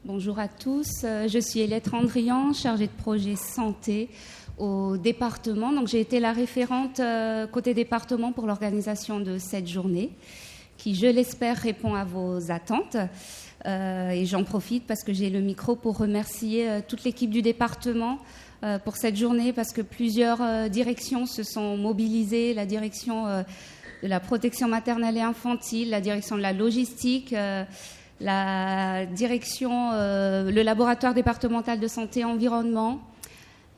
Bonjour à tous, je suis Elettre Andrian, chargée de projet santé au département. Donc, j'ai été la référente côté département pour l'organisation de cette journée qui, je l'espère, répond à vos attentes. Et j'en profite parce que j'ai le micro pour remercier toute l'équipe du département pour cette journée, parce que plusieurs directions se sont mobilisées, la direction de la protection maternelle et infantile, la direction de la logistique, la direction, le laboratoire départemental de santé environnement,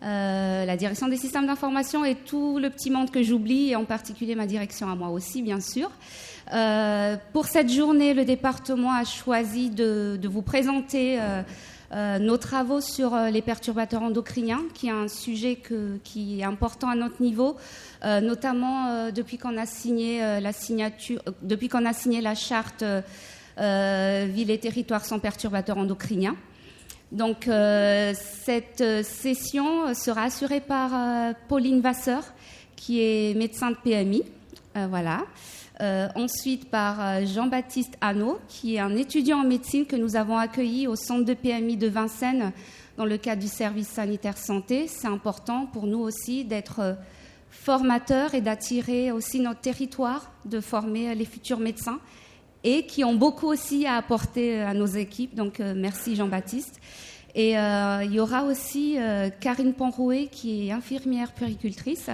la direction des systèmes d'information et tout le petit monde que j'oublie, et en particulier ma direction à moi aussi, bien sûr. Pour cette journée, le département a choisi de vous présenter nos travaux sur les perturbateurs endocriniens, qui est un sujet qui est important à notre niveau, notamment depuis qu'on a signé la charte Ville et territoires sans perturbateurs endocriniens. Donc, cette session sera assurée par Pauline Vasseur, qui est médecin de PMI. Voilà. Ensuite, par Jean-Baptiste Hanot, qui est un étudiant en médecine que nous avons accueilli au centre de PMI de Vincennes dans le cadre du service sanitaire santé. C'est important pour nous aussi d'être formateurs et d'attirer aussi notre territoire, de former les futurs médecins, et qui ont beaucoup aussi à apporter à nos équipes. Donc, merci Jean-Baptiste. Et il y aura aussi Karine Ponrouet, qui est infirmière puéricultrice,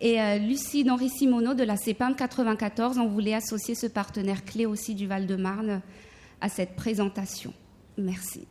et Lucie Henry-Simoneau de la CEPAM 94. On voulait associer ce partenaire clé aussi du Val-de-Marne à cette présentation. Merci.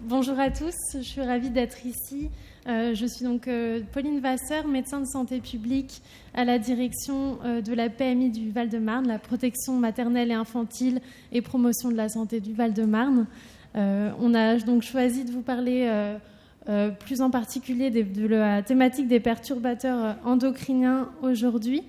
Bonjour à tous, je suis ravie d'être ici. Je suis donc Pauline Vasseur, médecin de santé publique à la direction de la PMI du Val-de-Marne, la protection maternelle et infantile et promotion de la santé du Val-de-Marne. On a donc choisi de vous parler plus en particulier de la thématique des perturbateurs endocriniens aujourd'hui.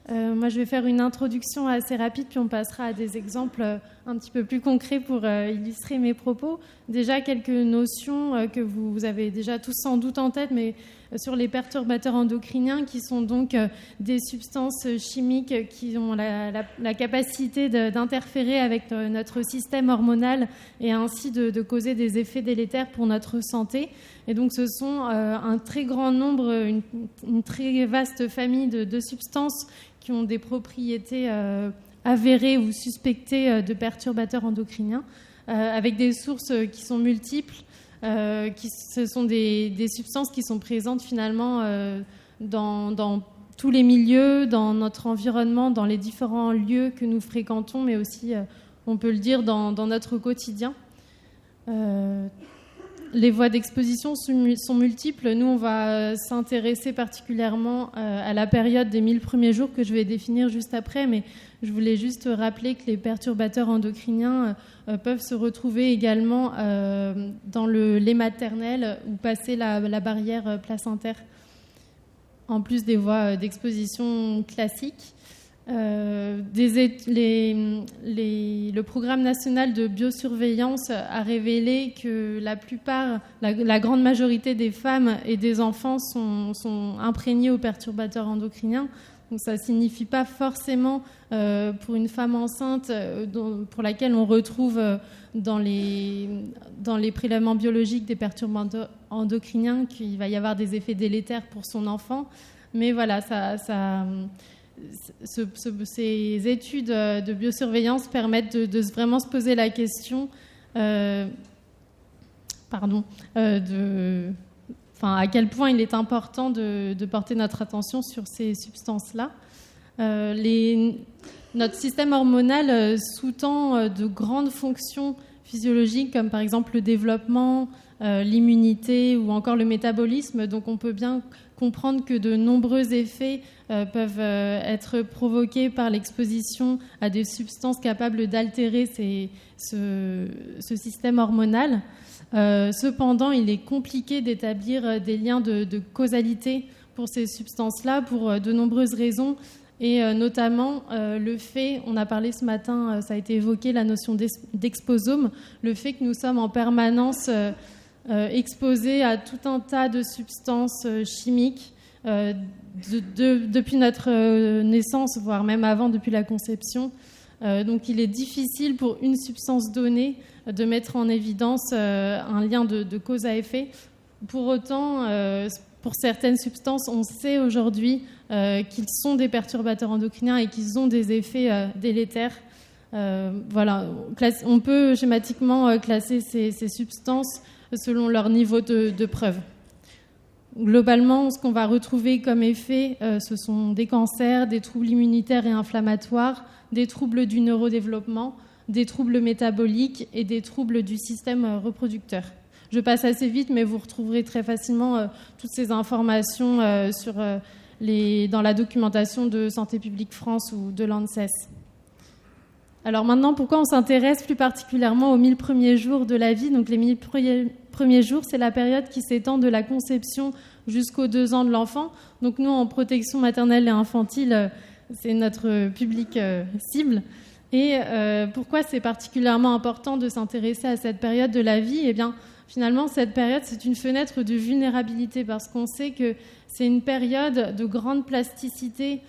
Moi, je vais faire une introduction assez rapide, puis on passera à des exemples un petit peu plus concrets pour illustrer mes propos. Déjà, quelques notions que vous avez déjà tous sans doute en tête, mais sur les perturbateurs endocriniens, qui sont donc des substances chimiques qui ont la capacité d'interférer avec notre système hormonal et ainsi de causer des effets délétères pour notre santé. Et donc, ce sont un très grand nombre, une très vaste famille de substances qui ont des propriétés avérées ou suspectées de perturbateurs endocriniens, avec des sources qui sont multiples. Ce sont des substances qui sont présentes finalement dans tous les milieux, dans notre environnement, dans les différents lieux que nous fréquentons, mais aussi, on peut le dire, dans notre quotidien. Les voies d'exposition sont multiples. Nous, on va s'intéresser particulièrement à la période des 1000 premiers jours que je vais définir juste après, mais je voulais juste rappeler que les perturbateurs endocriniens peuvent se retrouver également dans le lait maternel ou passer la barrière placentaire, en plus des voies d'exposition classiques. Le programme national de biosurveillance a révélé que la grande majorité des femmes et des enfants sont imprégnés aux perturbateurs endocriniens. Donc ça ne signifie pas forcément pour une femme enceinte pour laquelle on retrouve dans les prélèvements biologiques des perturbateurs endocriniens qu'il va y avoir des effets délétères pour son enfant. Mais voilà, ces études de biosurveillance permettent de vraiment se poser la question à quel point il est important de porter notre attention sur ces substances-là. Notre système hormonal sous-tend de grandes fonctions physiologiques comme par exemple le développement, l'immunité ou encore le métabolisme. Donc on peut bien comprendre que de nombreux effets peuvent être provoqués par l'exposition à des substances capables d'altérer ce système hormonal. Cependant, il est compliqué d'établir des liens de causalité pour ces substances-là pour de nombreuses raisons, et notamment le fait, on a parlé ce matin, ça a été évoqué, la notion d'exposome, le fait que nous sommes en permanence exposés à tout un tas de substances chimiques depuis notre naissance, voire même avant, depuis la conception. Donc il est difficile pour une substance donnée de mettre en évidence un lien de cause à effet. Pour autant, pour certaines substances, on sait aujourd'hui qu'ils sont des perturbateurs endocriniens et qu'ils ont des effets délétères. Voilà. On peut schématiquement classer ces substances selon leur niveau de preuve. Globalement, ce qu'on va retrouver comme effet, ce sont des cancers, des troubles immunitaires et inflammatoires, des troubles du neurodéveloppement, des troubles métaboliques et des troubles du système reproducteur. Je passe assez vite, mais vous retrouverez très facilement toutes ces informations dans la documentation de Santé publique France ou de l'ANSES. Alors maintenant, pourquoi on s'intéresse plus particulièrement aux 1000 premiers jours de la vie? Donc les 1000 premiers jours, c'est la période qui s'étend de la conception jusqu'aux 2 ans de l'enfant. Donc nous, en protection maternelle et infantile, c'est notre public cible. Et pourquoi c'est particulièrement important de s'intéresser à cette période de la vie? Eh bien, finalement, cette période, c'est une fenêtre de vulnérabilité parce qu'on sait que c'est une période de grande plasticité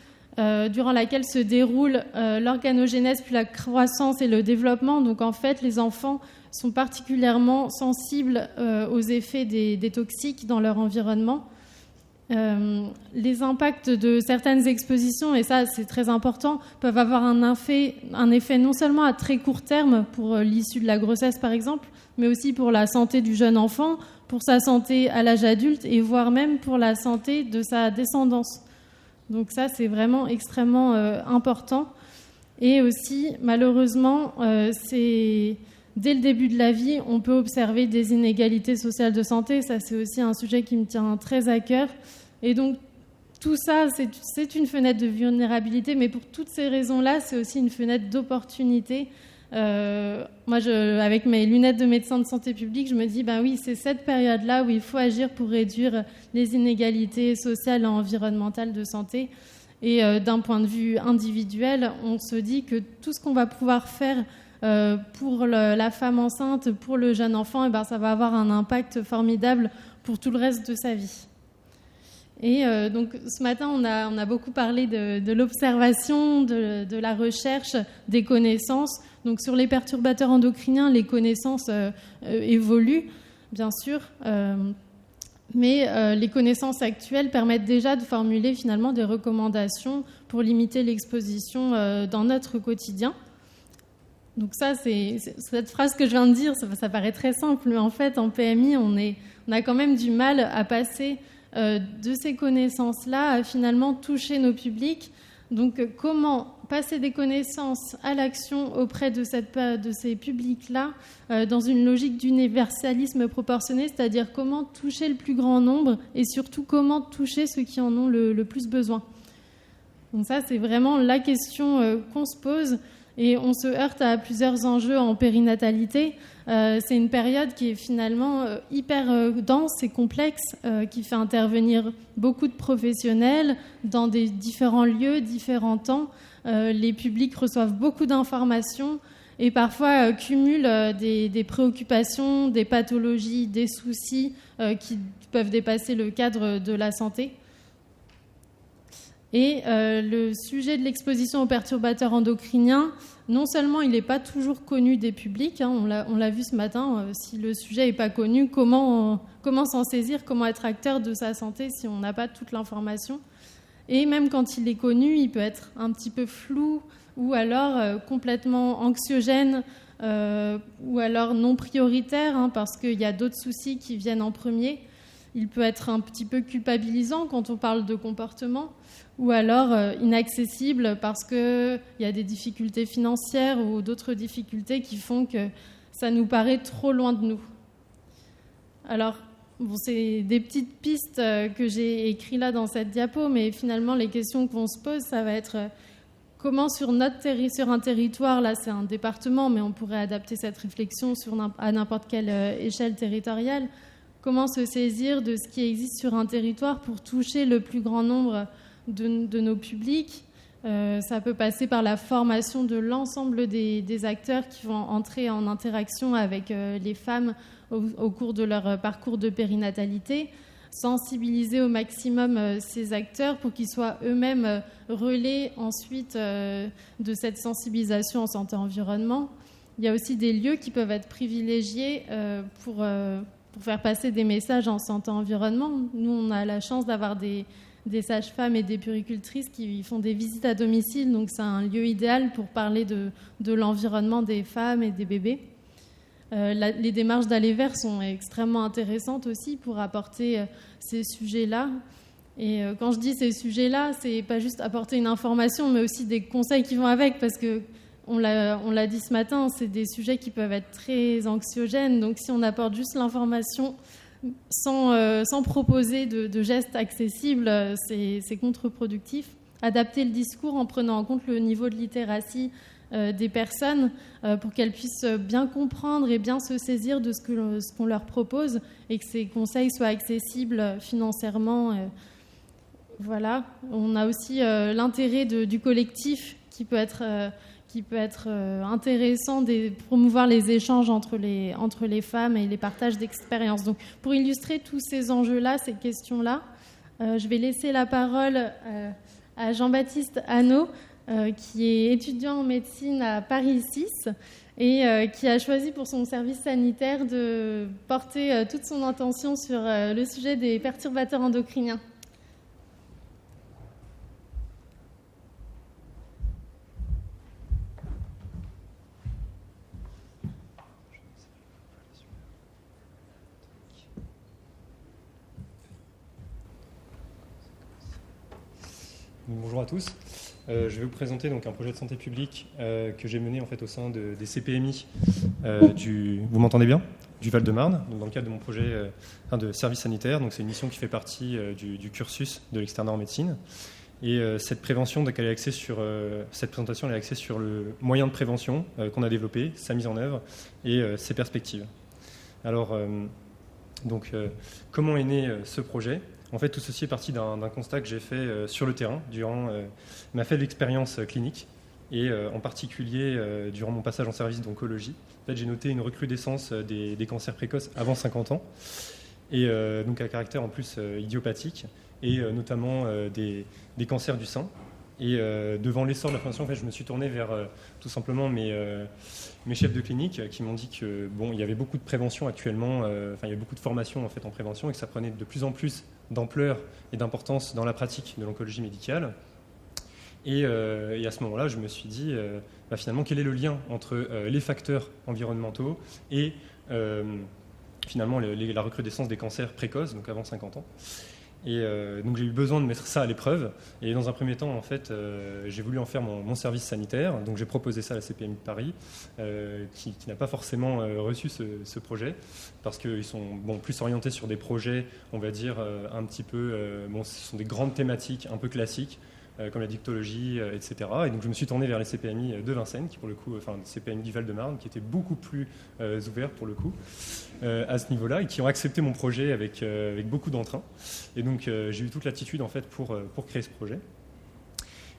durant laquelle se déroule l'organogénèse, puis la croissance et le développement. Donc en fait, les enfants sont particulièrement sensibles aux effets des toxiques dans leur environnement. Les impacts de certaines expositions, et ça c'est très important, peuvent avoir un effet non seulement à très court terme pour l'issue de la grossesse par exemple, mais aussi pour la santé du jeune enfant, pour sa santé à l'âge adulte et voire même pour la santé de sa descendance. Donc ça, c'est vraiment extrêmement important. Et aussi, malheureusement, dès le début de la vie, on peut observer des inégalités sociales de santé. Ça, c'est aussi un sujet qui me tient très à cœur. Et donc, tout ça, c'est une fenêtre de vulnérabilité, mais pour toutes ces raisons-là, c'est aussi une fenêtre d'opportunité. Moi, avec mes lunettes de médecin de santé publique, je me dis, ben oui, c'est cette période-là où il faut agir pour réduire les inégalités sociales et environnementales de santé. Et d'un point de vue individuel, on se dit que tout ce qu'on va pouvoir faire pour la femme enceinte, pour le jeune enfant, et ben, ça va avoir un impact formidable pour tout le reste de sa vie. Et donc ce matin, on a beaucoup parlé de l'observation, de la recherche, des connaissances. Donc sur les perturbateurs endocriniens, les connaissances évoluent, bien sûr, mais les connaissances actuelles permettent déjà de formuler finalement des recommandations pour limiter l'exposition dans notre quotidien. Donc ça, c'est cette phrase que je viens de dire, ça paraît très simple, mais en fait, en PMI, on a quand même du mal à passer de ces connaissances-là à finalement toucher nos publics. Donc comment passer des connaissances à l'action auprès de ces publics-là dans une logique d'universalisme proportionné, c'est-à-dire comment toucher le plus grand nombre et surtout comment toucher ceux qui en ont le plus besoin. Donc ça, c'est vraiment la question qu'on se pose. Et on se heurte à plusieurs enjeux en périnatalité. C'est une période qui est finalement hyper dense et complexe, qui fait intervenir beaucoup de professionnels dans des différents lieux, différents temps. Les publics reçoivent beaucoup d'informations et parfois cumulent des préoccupations, des pathologies, des soucis qui peuvent dépasser le cadre de la santé. Et le sujet de l'exposition aux perturbateurs endocriniens, non seulement il n'est pas toujours connu des publics, on l'a vu ce matin, si le sujet n'est pas connu, comment s'en saisir, comment être acteur de sa santé si on n'a pas toute l'information. Et même quand il est connu, il peut être un petit peu flou ou alors complètement anxiogène ou alors non prioritaire parce qu'il y a d'autres soucis qui viennent en premier. Il peut être un petit peu culpabilisant quand on parle de comportement ou alors inaccessible parce qu'il y a des difficultés financières ou d'autres difficultés qui font que ça nous paraît trop loin de nous. Alors, c'est des petites pistes que j'ai écrites là dans cette diapo, mais finalement, les questions qu'on se pose, ça va être comment sur un territoire, là c'est un département, mais on pourrait adapter cette réflexion à n'importe quelle échelle territoriale, comment se saisir de ce qui existe sur un territoire pour toucher le plus grand nombre de nos publics, Ça peut passer par la formation de l'ensemble des acteurs qui vont entrer en interaction avec les femmes au cours de leur parcours de périnatalité, sensibiliser au maximum ces acteurs pour qu'ils soient eux-mêmes relais ensuite de cette sensibilisation en santé-environnement. Il y a aussi des lieux qui peuvent être privilégiés pour faire passer des messages en santé-environnement. Nous, on a la chance d'avoir des sages-femmes et des puéricultrices qui font des visites à domicile, donc c'est un lieu idéal pour parler de l'environnement des femmes et des bébés. Les démarches d'aller vers sont extrêmement intéressantes aussi pour apporter ces sujets-là. Et quand je dis ces sujets-là, c'est pas juste apporter une information, mais aussi des conseils qui vont avec, parce que on l'a dit ce matin, c'est des sujets qui peuvent être très anxiogènes. Donc si on apporte juste l'information sans proposer de gestes accessibles, c'est contre-productif. Adapter le discours en prenant en compte le niveau de littératie des personnes pour qu'elles puissent bien comprendre et bien se saisir de ce qu'on leur propose et que ces conseils soient accessibles financièrement. Voilà. On a aussi l'intérêt du collectif qui peut être intéressant de promouvoir les échanges entre les femmes et les partages d'expériences. Donc, pour illustrer tous ces enjeux-là, ces questions-là, je vais laisser la parole à Jean-Baptiste Hanot, qui est étudiant en médecine à Paris 6 et qui a choisi pour son service sanitaire de porter toute son attention sur le sujet des perturbateurs endocriniens. Bonjour à tous. Je vais vous présenter donc un projet de santé publique que j'ai mené en fait au sein des CPMI vous m'entendez bien, du Val-de-Marne, dans le cadre de mon projet de service sanitaire. Donc c'est une mission qui fait partie du cursus de l'externat en médecine. Et cette préventation, donc, cette présentation, elle est axée sur le moyen de prévention qu'on a développé, sa mise en œuvre et ses perspectives. Alors, comment est né ce projet ? En fait, tout ceci est parti d'un constat que j'ai fait sur le terrain durant ma faible expérience clinique et en particulier durant mon passage en service d'oncologie. En fait, j'ai noté une recrudescence des cancers précoces avant 50 ans et donc à caractère en plus idiopathique et notamment des cancers du sein. Et devant l'essor de la prévention, en fait, je me suis tourné vers tout simplement mes chefs de clinique qui m'ont dit que il y avait beaucoup de prévention actuellement, il y avait beaucoup de formation en fait en prévention et que ça prenait de plus en plus d'ampleur et d'importance dans la pratique de l'oncologie médicale. Et à ce moment-là, je me suis dit finalement quel est le lien entre les facteurs environnementaux et finalement la recrudescence des cancers précoces, donc avant 50 ans. Et donc j'ai eu besoin de mettre ça à l'épreuve. Et dans un premier temps, en fait, j'ai voulu en faire mon service sanitaire. Donc j'ai proposé ça à la CPMI de Paris, qui n'a pas forcément reçu ce projet, parce qu'ils sont plus orientés sur des projets, on va dire, un petit peu... ce sont des grandes thématiques un peu classiques, comme la dictologie, etc. Et donc je me suis tourné vers les CPMI de Vincennes, qui pour le coup, les CPMI du Val-de-Marne, qui étaient beaucoup plus ouverts pour le coup à ce niveau-là, et qui ont accepté mon projet avec beaucoup d'entrain. Et donc j'ai eu toute l'attitude en fait pour créer ce projet.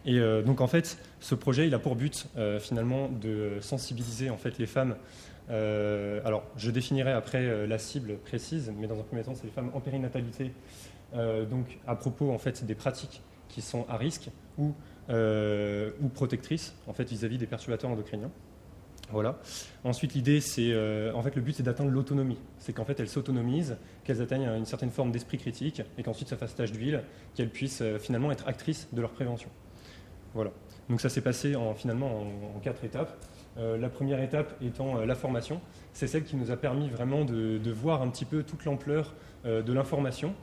Et donc en fait, ce projet, il a pour but finalement de sensibiliser en fait les femmes. Alors je définirai après la cible précise, mais dans un premier temps, c'est les femmes en périnatalité, donc à propos en fait des pratiques qui sont à risque ou protectrices en fait vis-à-vis des perturbateurs endocriniens. Voilà. Ensuite, l'idée, c'est en fait le but, c'est d'atteindre l'autonomie. C'est qu'en fait, elles s'autonomisent, qu'elles atteignent une certaine forme d'esprit critique, et qu'ensuite, ça fasse tache d'huile, qu'elles puissent finalement être actrices de leur prévention. Voilà. Donc ça s'est passé finalement en 4 étapes. La première étape étant la formation. C'est celle qui nous a permis vraiment de voir un petit peu toute l'ampleur de l'information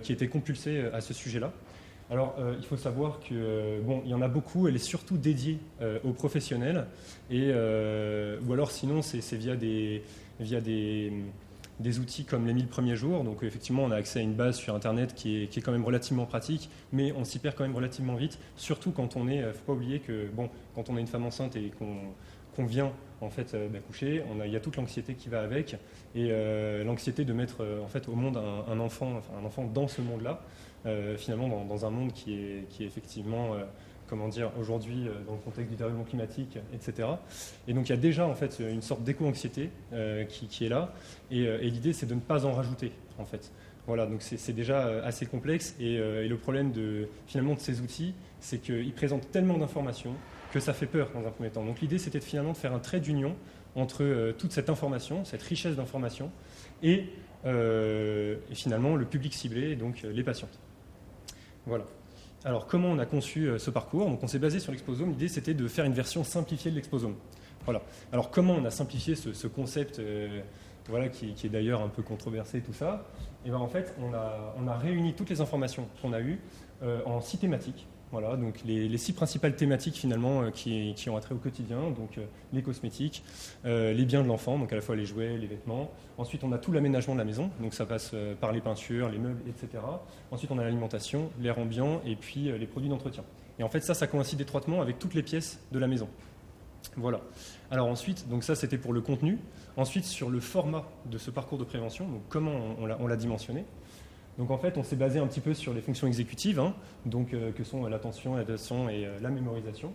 qui était compulsée à ce sujet-là. Alors, il faut savoir que il y en a beaucoup. Elle est surtout dédiée aux professionnels, ou alors sinon c'est via des outils comme les 1000 premiers jours. Donc effectivement, on a accès à une base sur Internet qui est quand même relativement pratique, mais on s'y perd quand même relativement vite. Surtout quand faut pas oublier que quand on est une femme enceinte et qu'on vient en fait d'accoucher, il y a toute l'anxiété qui va avec, et l'anxiété de mettre en fait au monde un enfant dans ce monde-là. Finalement dans un monde qui est effectivement aujourd'hui dans le contexte du dérèglement climatique, etc. Et donc il y a déjà en fait une sorte d'éco-anxiété qui est là, et l'idée c'est de ne pas en rajouter en fait. Voilà, donc c'est déjà assez complexe, et le problème finalement de ces outils, c'est qu'ils présentent tellement d'informations que ça fait peur dans un premier temps. Donc l'idée c'était finalement de faire un trait d'union entre toute cette information, cette richesse d'informations, et finalement le public ciblé, donc les patientes. Voilà. Alors comment on a conçu ce parcours? Donc on s'est basé sur l'exposome. L'idée c'était de faire une version simplifiée de l'exposome. Voilà. Alors comment on a simplifié ce concept qui est d'ailleurs un peu controversé, tout ça? Et en fait on a réuni toutes les informations qu'on a eues en 6 thématiques. Voilà, donc les 6 principales thématiques finalement qui ont attrait au quotidien, donc les cosmétiques, les biens de l'enfant, donc à la fois les jouets, les vêtements. Ensuite, on a tout l'aménagement de la maison, donc ça passe par les peintures, les meubles, etc. Ensuite, on a l'alimentation, l'air ambiant et puis les produits d'entretien. Et en fait, ça coïncide étroitement avec toutes les pièces de la maison. Voilà. Alors ensuite, donc ça c'était pour le contenu. Ensuite, sur le format de ce parcours de prévention, donc comment on l'a dimensionné. Donc en fait, on s'est basé un petit peu sur les fonctions exécutives, donc, que sont l'attention, l'adaptation et la mémorisation.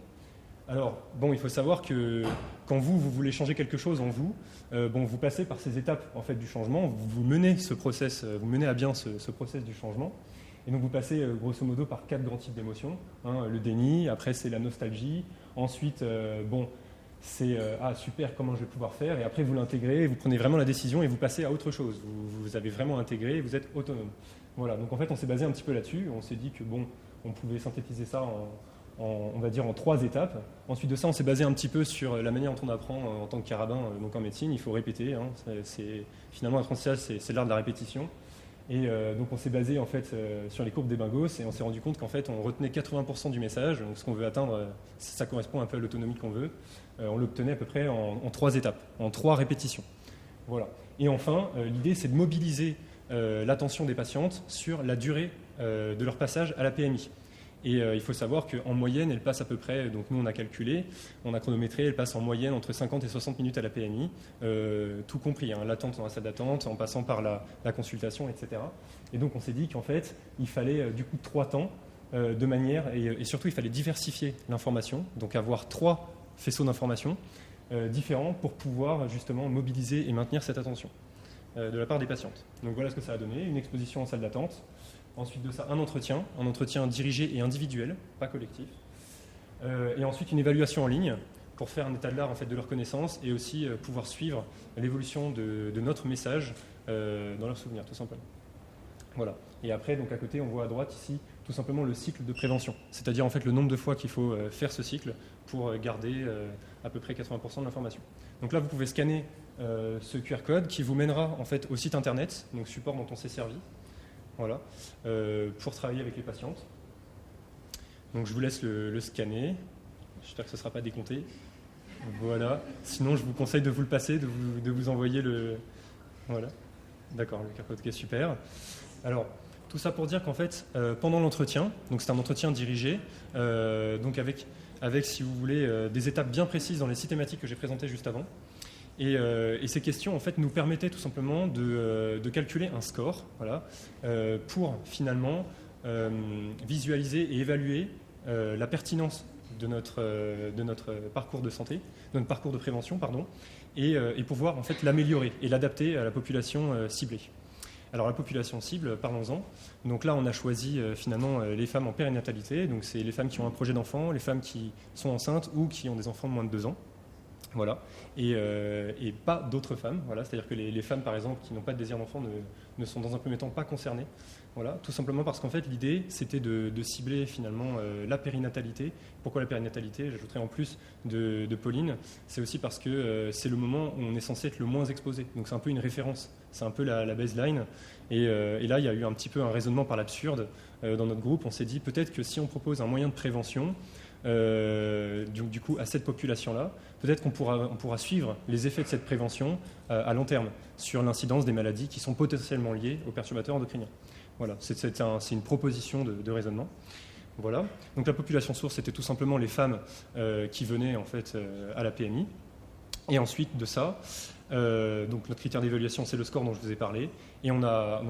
Alors, il faut savoir que quand vous voulez changer quelque chose en vous, vous passez par ces étapes en fait, du changement, vous menez ce process, vous menez à bien ce process du changement. Et donc vous passez grosso modo par 4 grands types d'émotions. Le déni, après c'est la nostalgie, ensuite, c'est super, comment je vais pouvoir faire, et après vous l'intégrez, vous prenez vraiment la décision et vous passez à autre chose. Vous avez vraiment intégré et vous êtes autonome. Voilà, donc en fait on s'est basé un petit peu là-dessus, on s'est dit que on pouvait synthétiser ça on va dire en 3 étapes. Ensuite de ça, on s'est basé un petit peu sur la manière dont on apprend en tant que carabin, donc en médecine, il faut répéter. Finalement l'apprentissage c'est l'art de la répétition. Et donc on s'est basé en fait sur les courbes des Bingos, et on s'est rendu compte qu'en fait on retenait 80% du message, donc ce qu'on veut atteindre, ça correspond un peu à l'autonomie qu'on veut. On l'obtenait à peu près en 3 étapes, en 3 répétitions. Voilà. Et enfin, l'idée c'est de mobiliser l'attention des patientes sur la durée de leur passage à la PMI. Et il faut savoir qu'en moyenne, elle passe à peu près, donc nous on a calculé, on a chronométré, elle passe en moyenne entre 50 et 60 minutes à la PMI, tout compris, l'attente dans la salle d'attente, en passant par la consultation, etc. Et donc on s'est dit qu'en fait, il fallait du coup 3 temps, de manière, et surtout il fallait diversifier l'information, donc avoir 3 faisceaux d'informations différents pour pouvoir justement mobiliser et maintenir cette attention de la part des patientes. Donc voilà ce que ça a donné, une exposition en salle d'attente. Ensuite de ça, un entretien dirigé et individuel, pas collectif. Et ensuite, une évaluation en ligne pour faire un état de l'art en fait, de leurs connaissances et aussi pouvoir suivre l'évolution de notre message dans leurs souvenirs, tout simplement. Voilà. Et après, donc à côté, on voit à droite ici tout simplement le cycle de prévention, c'est-à-dire en fait le nombre de fois qu'il faut faire ce cycle pour garder à peu près 80% de l'information. Donc là, vous pouvez scanner ce QR code qui vous mènera en fait au site internet, donc support dont on s'est servi. Voilà, pour travailler avec les patientes. Donc je vous laisse le scanner. J'espère que ce ne sera pas décompté. Voilà. Sinon, je vous conseille de vous le passer, de vous envoyer le... Voilà. D'accord, le QR code qui est super. Alors, tout ça pour dire qu'en fait, pendant l'entretien, donc c'est un entretien dirigé, donc avec, si vous voulez, des étapes bien précises dans les 6 thématiques que j'ai présentées juste avant. Et ces questions en fait, nous permettaient tout simplement de calculer un score pour finalement visualiser et évaluer la pertinence de notre parcours de santé, de notre parcours de prévention, et pouvoir en fait, l'améliorer et l'adapter à la population ciblée. Alors la population cible, parlons-en. Donc là, on a choisi finalement les femmes en périnatalité, donc c'est les femmes qui ont un projet d'enfant, les femmes qui sont enceintes ou qui ont des enfants de moins de 2 ans. Voilà. Et pas d'autres femmes. Voilà. C'est-à-dire que les femmes, par exemple, qui n'ont pas de désir d'enfant ne sont dans un premier temps pas concernées. Voilà. Tout simplement parce qu'en fait, l'idée, c'était de cibler finalement la périnatalité. Pourquoi la périnatalité? J'ajouterai en plus de Pauline. C'est aussi parce que c'est le moment où on est censé être le moins exposé. Donc c'est un peu une référence. C'est un peu la baseline. Et là, il y a eu un petit peu un raisonnement par l'absurde. Dans notre groupe, on s'est dit peut-être que si on propose un moyen de prévention, du coup à cette population-là, peut-être qu'on pourra suivre les effets de cette prévention à long terme sur l'incidence des maladies qui sont potentiellement liées aux perturbateurs endocriniens. Voilà, c'est une proposition de raisonnement. Voilà. Donc la population source, c'était tout simplement les femmes qui venaient en fait à la PMI. Et ensuite de ça, Donc notre critère d'évaluation, c'est le score dont je vous ai parlé. Et on a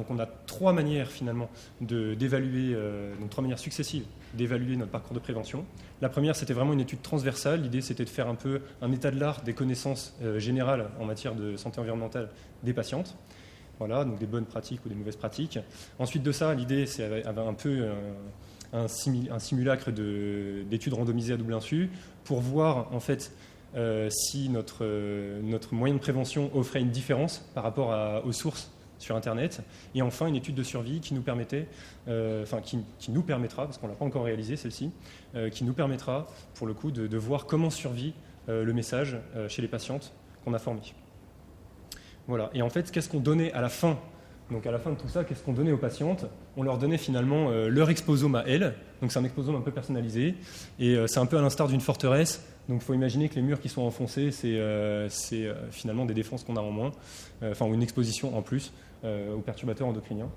3 manières finalement d'évaluer, donc 3 manières successives d'évaluer notre parcours de prévention. La première, c'était vraiment une étude transversale. L'idée, c'était de faire un peu un état de l'art des connaissances générales en matière de santé environnementale des patientes. Voilà, donc des bonnes pratiques ou des mauvaises pratiques. Ensuite de ça, l'idée, c'est un peu un simulacre d'études randomisées à double insu pour voir en fait si notre moyen de prévention offrait une différence par rapport aux sources sur Internet. Et enfin, une étude de survie qui nous permettait, qui nous permettra, parce qu'on ne l'a pas encore réalisé celle-ci, qui nous permettra pour le coup de voir comment survit le message chez les patientes qu'on a formées. Voilà. Et en fait, qu'est-ce qu'on donnait à la fin ? Donc à la fin de tout ça, qu'est-ce qu'on donnait aux patientes ? On leur donnait finalement leur exposome à elles. Donc c'est un exposome un peu personnalisé. Et c'est un peu à l'instar d'une forteresse. Donc il faut imaginer que les murs qui sont enfoncés, c'est finalement des défenses qu'on a en moins, ou une exposition en plus aux perturbateurs endocriniens.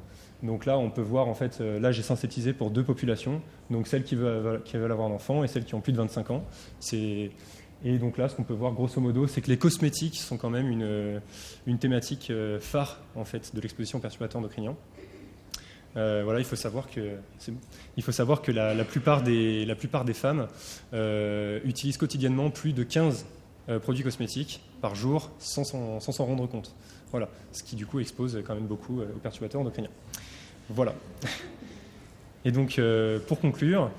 Donc là, on peut voir, en fait, là j'ai synthétisé pour 2 populations, donc celles qui veulent avoir un enfant et celles qui ont plus de 25 ans. Et donc là, ce qu'on peut voir grosso modo, c'est que les cosmétiques sont quand même une thématique phare en fait, de l'exposition aux perturbateurs endocriniens. Voilà, il faut savoir que la plupart des femmes utilisent quotidiennement plus de 15 produits cosmétiques par jour sans s'en rendre compte. Voilà, ce qui du coup expose quand même beaucoup aux perturbateurs endocriniens. Voilà. Et donc, pour conclure,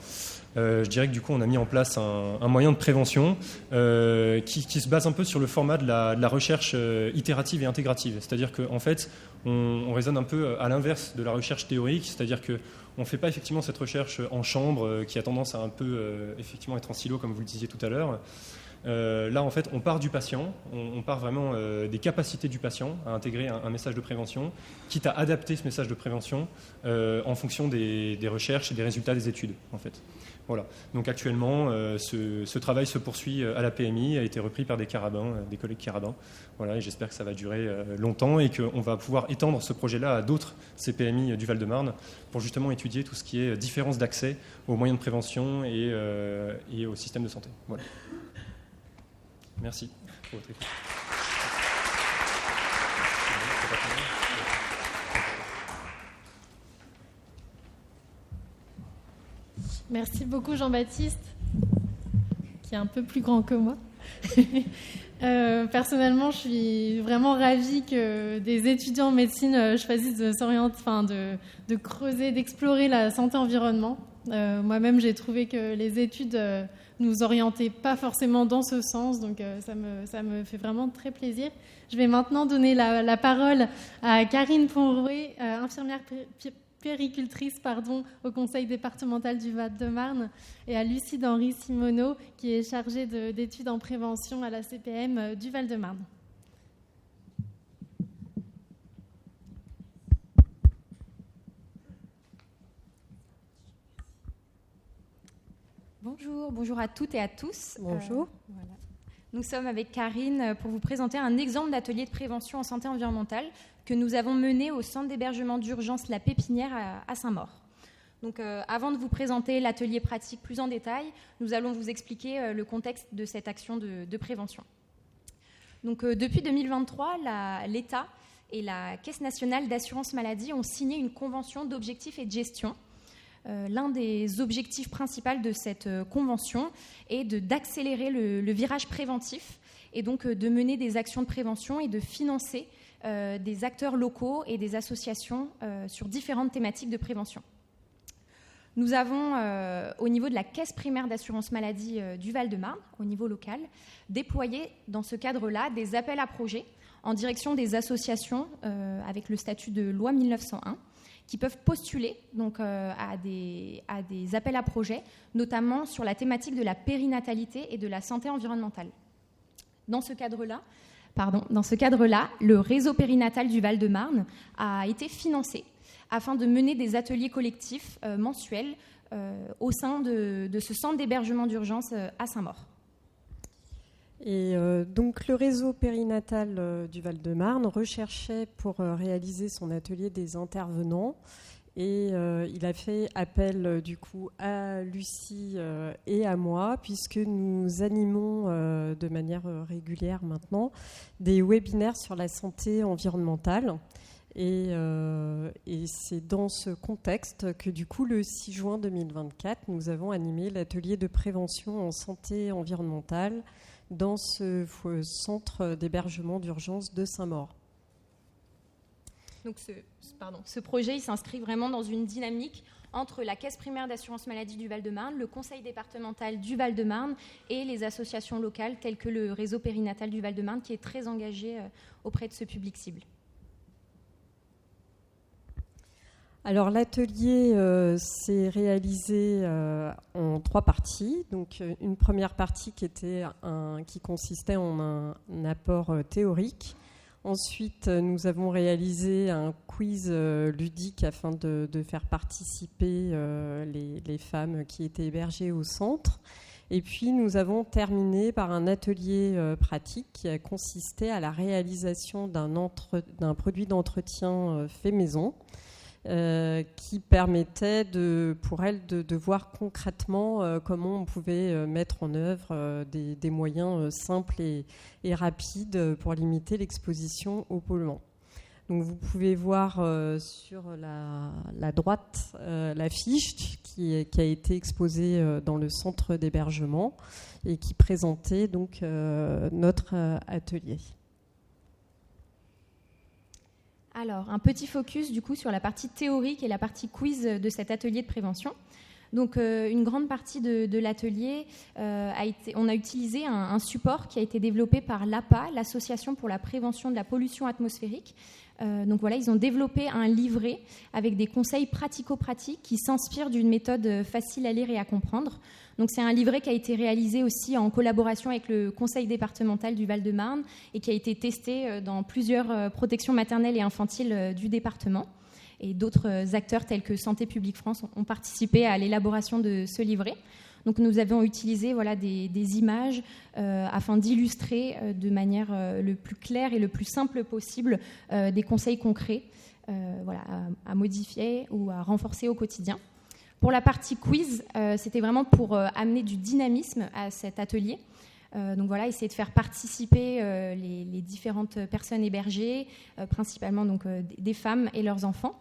je dirais que du coup, on a mis en place un moyen de prévention qui se base un peu sur le format de la recherche itérative et intégrative. C'est-à-dire qu'en fait, on raisonne un peu à l'inverse de la recherche théorique, c'est-à-dire qu'on ne fait pas effectivement cette recherche en chambre qui a tendance à un peu effectivement être en silo, comme vous le disiez tout à l'heure. Là, en fait, on part du patient, on part vraiment des capacités du patient à intégrer un message de prévention, quitte à adapter ce message de prévention en fonction des recherches et des résultats des études, en fait. Voilà. Donc actuellement, ce travail se poursuit à la PMI, a été repris par des collègues carabins. Voilà, et j'espère que ça va durer longtemps et qu'on va pouvoir étendre ce projet-là à d'autres CPMI du Val-de-Marne pour justement étudier tout ce qui est différence d'accès aux moyens de prévention et au système de santé. Voilà. Merci pour votre écoute. Merci beaucoup Jean-Baptiste, qui est un peu plus grand que moi. Personnellement, je suis vraiment ravie que des étudiants en médecine choisissent de s'orienter, de creuser, d'explorer la santé-environnement. Moi-même, j'ai trouvé que les études nous orientaient pas forcément dans ce sens, donc ça me fait vraiment très plaisir. Je vais maintenant donner la parole à Karine Ponrouet, infirmière péricultrice au conseil départemental du Val-de-Marne, et à Lucide Henry-Simoneau, qui est chargée d'études en prévention à la CPM du Val-de-Marne. Bonjour à toutes et à tous. Bonjour. Voilà. Nous sommes avec Karine pour vous présenter un exemple d'atelier de prévention en santé environnementale que nous avons mené au centre d'hébergement d'urgence La Pépinière à Saint-Maur. Donc, avant de vous présenter l'atelier pratique plus en détail, nous allons vous expliquer le contexte de cette action de prévention. Donc, depuis 2023, l'État et la Caisse nationale d'assurance maladie ont signé une convention d'objectifs et de gestion. L'un des objectifs principaux de cette convention est d'accélérer le virage préventif et donc de mener des actions de prévention et de financer des acteurs locaux et des associations sur différentes thématiques de prévention. Nous avons, au niveau de la Caisse primaire d'assurance maladie du Val-de-Marne, au niveau local, déployé dans ce cadre-là des appels à projets en direction des associations avec le statut de loi 1901, qui peuvent postuler donc, à des appels à projets, notamment sur la thématique de la périnatalité et de la santé environnementale. Dans ce cadre-là, le réseau périnatal du Val-de-Marne a été financé afin de mener des ateliers collectifs mensuels au sein de ce centre d'hébergement d'urgence à Saint-Maur. Et donc le réseau périnatal du Val-de-Marne recherchait pour réaliser son atelier des intervenants Et il a fait appel du coup à Lucie et à moi, puisque nous animons de manière régulière maintenant des webinaires sur la santé environnementale. Et c'est dans ce contexte que du coup le 6 juin 2024, nous avons animé l'atelier de prévention en santé environnementale dans ce centre d'hébergement d'urgence de Saint-Maur. Donc ce projet il s'inscrit vraiment dans une dynamique entre la Caisse primaire d'assurance maladie du Val-de-Marne, le Conseil départemental du Val-de-Marne et les associations locales telles que le réseau périnatal du Val-de-Marne qui est très engagé auprès de ce public cible. Alors l'atelier s'est réalisé en 3 parties. Donc une première partie qui consistait en un apport théorique. Ensuite, nous avons réalisé un quiz ludique afin de faire participer les femmes qui étaient hébergées au centre. Et puis, nous avons terminé par un atelier pratique qui a consisté à la réalisation d'un produit d'entretien fait maison qui permettait pour elles de voir concrètement comment on pouvait mettre en œuvre des moyens simples et rapides pour limiter l'exposition aux polluants. Donc vous pouvez voir sur la droite l'affiche qui a été exposée dans le centre d'hébergement et qui présentait donc notre atelier. Alors, un petit focus du coup sur la partie théorique et la partie quiz de cet atelier de prévention. Donc, une grande partie de l'atelier, on a utilisé un support qui a été développé par l'APA, l'Association pour la prévention de la pollution atmosphérique. Donc voilà, ils ont développé un livret avec des conseils pratico-pratiques qui s'inspirent d'une méthode facile à lire et à comprendre. Donc c'est un livret qui a été réalisé aussi en collaboration avec le Conseil départemental du Val-de-Marne et qui a été testé dans plusieurs protections maternelles et infantiles du département. Et d'autres acteurs tels que Santé publique France ont participé à l'élaboration de ce livret. Donc nous avons utilisé des images afin d'illustrer de manière le plus claire et le plus simple possible des conseils concrets à modifier ou à renforcer au quotidien. Pour la partie quiz, c'était vraiment pour amener du dynamisme à cet atelier. Donc voilà, essayer de faire participer les différentes personnes hébergées, principalement donc, des femmes et leurs enfants.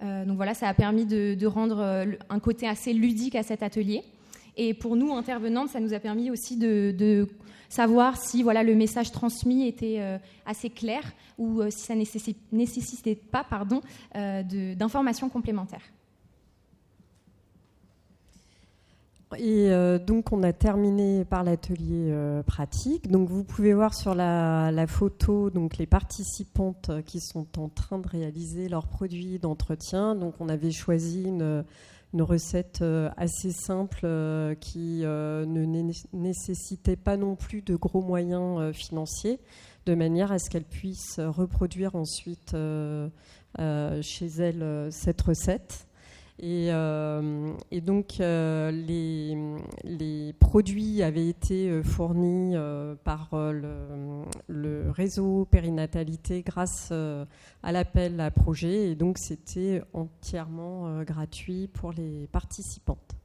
Donc voilà, ça a permis de rendre un côté assez ludique à cet atelier. Et pour nous, intervenantes, ça nous a permis aussi de savoir si le message transmis était assez clair ou si ça nécessitait pas d'informations complémentaires. Et donc, on a terminé par l'atelier pratique. Donc, vous pouvez voir sur la photo donc, les participantes qui sont en train de réaliser leurs produits d'entretien. Donc, on avait choisi une recette assez simple qui ne nécessitait pas non plus de gros moyens financiers, de manière à ce qu'elle puisse reproduire ensuite chez elle cette recette. Et donc les produits avaient été fournis par le réseau périnatalité grâce à l'appel à projet, et donc c'était entièrement gratuit pour les participantes.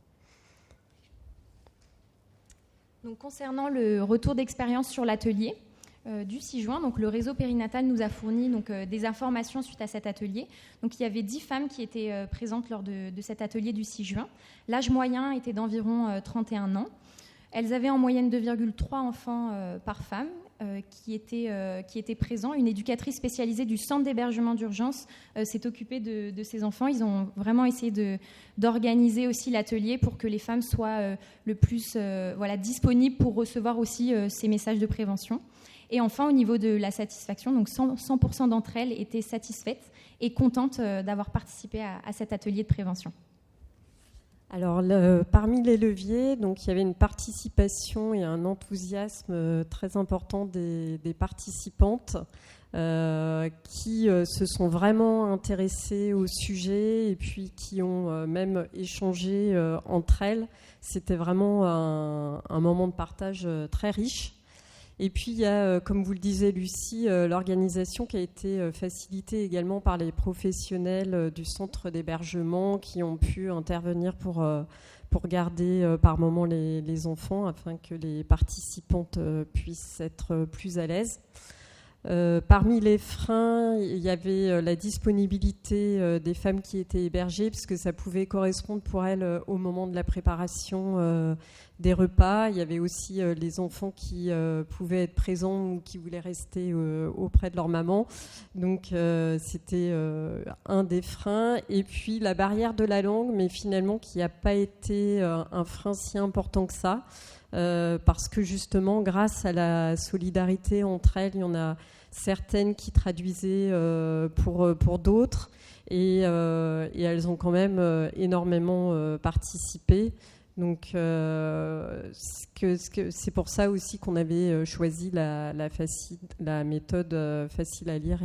Donc, concernant le retour d'expérience sur l'atelier du 6 juin, donc le réseau périnatal nous a fourni des informations suite à cet atelier. Donc, il y avait 10 femmes qui étaient présentes lors de cet atelier du 6 juin. L'âge moyen était d'environ 31 ans. Elles avaient en moyenne 2,3 enfants par femme qui étaient présents. Une éducatrice spécialisée du centre d'hébergement d'urgence s'est occupée de ces enfants. Ils ont vraiment essayé d'organiser aussi l'atelier pour que les femmes soient le plus disponibles pour recevoir aussi ces messages de prévention. Et enfin, au niveau de la satisfaction, donc 100% d'entre elles étaient satisfaites et contentes d'avoir participé à cet atelier de prévention. Alors, parmi les leviers, donc, il y avait une participation et un enthousiasme très important des participantes qui se sont vraiment intéressées au sujet et puis qui ont même échangé entre elles. C'était vraiment un moment de partage très riche. Et puis il y a, comme vous le disiez Lucie, l'organisation qui a été facilitée également par les professionnels du centre d'hébergement qui ont pu intervenir pour garder par moment les enfants afin que les participantes puissent être plus à l'aise. Parmi les freins, il y avait la disponibilité des femmes qui étaient hébergées, puisque ça pouvait correspondre pour elles au moment de la préparation des repas. Il y avait aussi les enfants qui pouvaient être présents ou qui voulaient rester auprès de leur maman. Donc c'était un des freins. Et puis la barrière de la langue, mais finalement qui n'a pas été un frein si important que ça. Parce que justement, grâce à la solidarité entre elles, il y en a certaines qui traduisaient pour d'autres et elles ont quand même énormément participé. Donc c'est pour ça aussi qu'on avait choisi la méthode facile à lire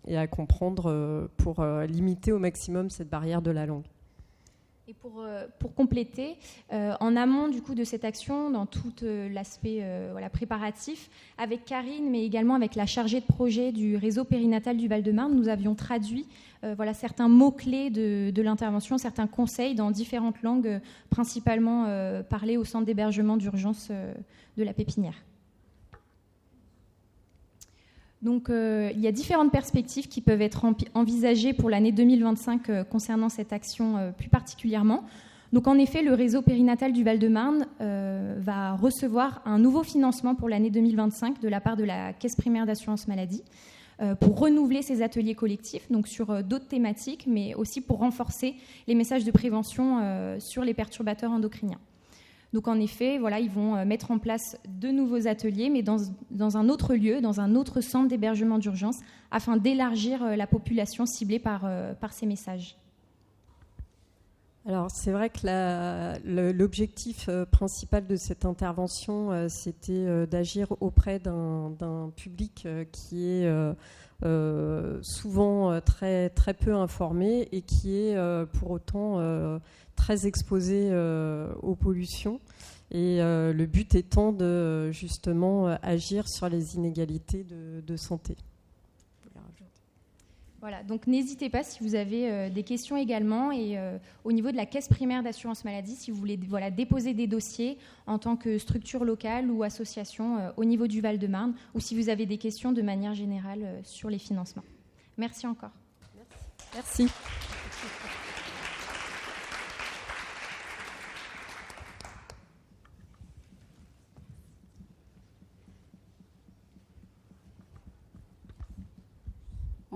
et à comprendre pour limiter au maximum cette barrière de la langue. Et pour compléter, en amont du coup de cette action, dans tout l'aspect préparatif, avec Karine, mais également avec la chargée de projet du réseau périnatal du Val-de-Marne, nous avions traduit certains mots-clés de l'intervention, certains conseils dans différentes langues, principalement parlées au centre d'hébergement d'urgence de la Pépinière. Donc, il y a différentes perspectives qui peuvent être envisagées pour l'année 2025 concernant cette action plus particulièrement. Donc, en effet, le réseau périnatal du Val-de-Marne va recevoir un nouveau financement pour l'année 2025 de la part de la Caisse primaire d'assurance maladie pour renouveler ses ateliers collectifs, donc sur d'autres thématiques, mais aussi pour renforcer les messages de prévention sur les perturbateurs endocriniens. Donc en effet, ils vont mettre en place de nouveaux ateliers, mais dans un autre lieu, dans un autre centre d'hébergement d'urgence, afin d'élargir la ciblée par ces messages. Alors c'est vrai que l'objectif principal de cette intervention, c'était d'agir auprès d'un public qui est souvent très, très peu informé et qui est pour autant très exposé aux pollutions. Et le but étant de justement agir sur les inégalités de santé. Voilà, donc n'hésitez pas si vous avez des questions également. Et au niveau de la Caisse primaire d'assurance maladie, si vous voulez déposer des dossiers en tant que structure locale ou association au niveau du Val-de-Marne, ou si vous avez des questions de manière générale sur les financements. Merci encore. Merci.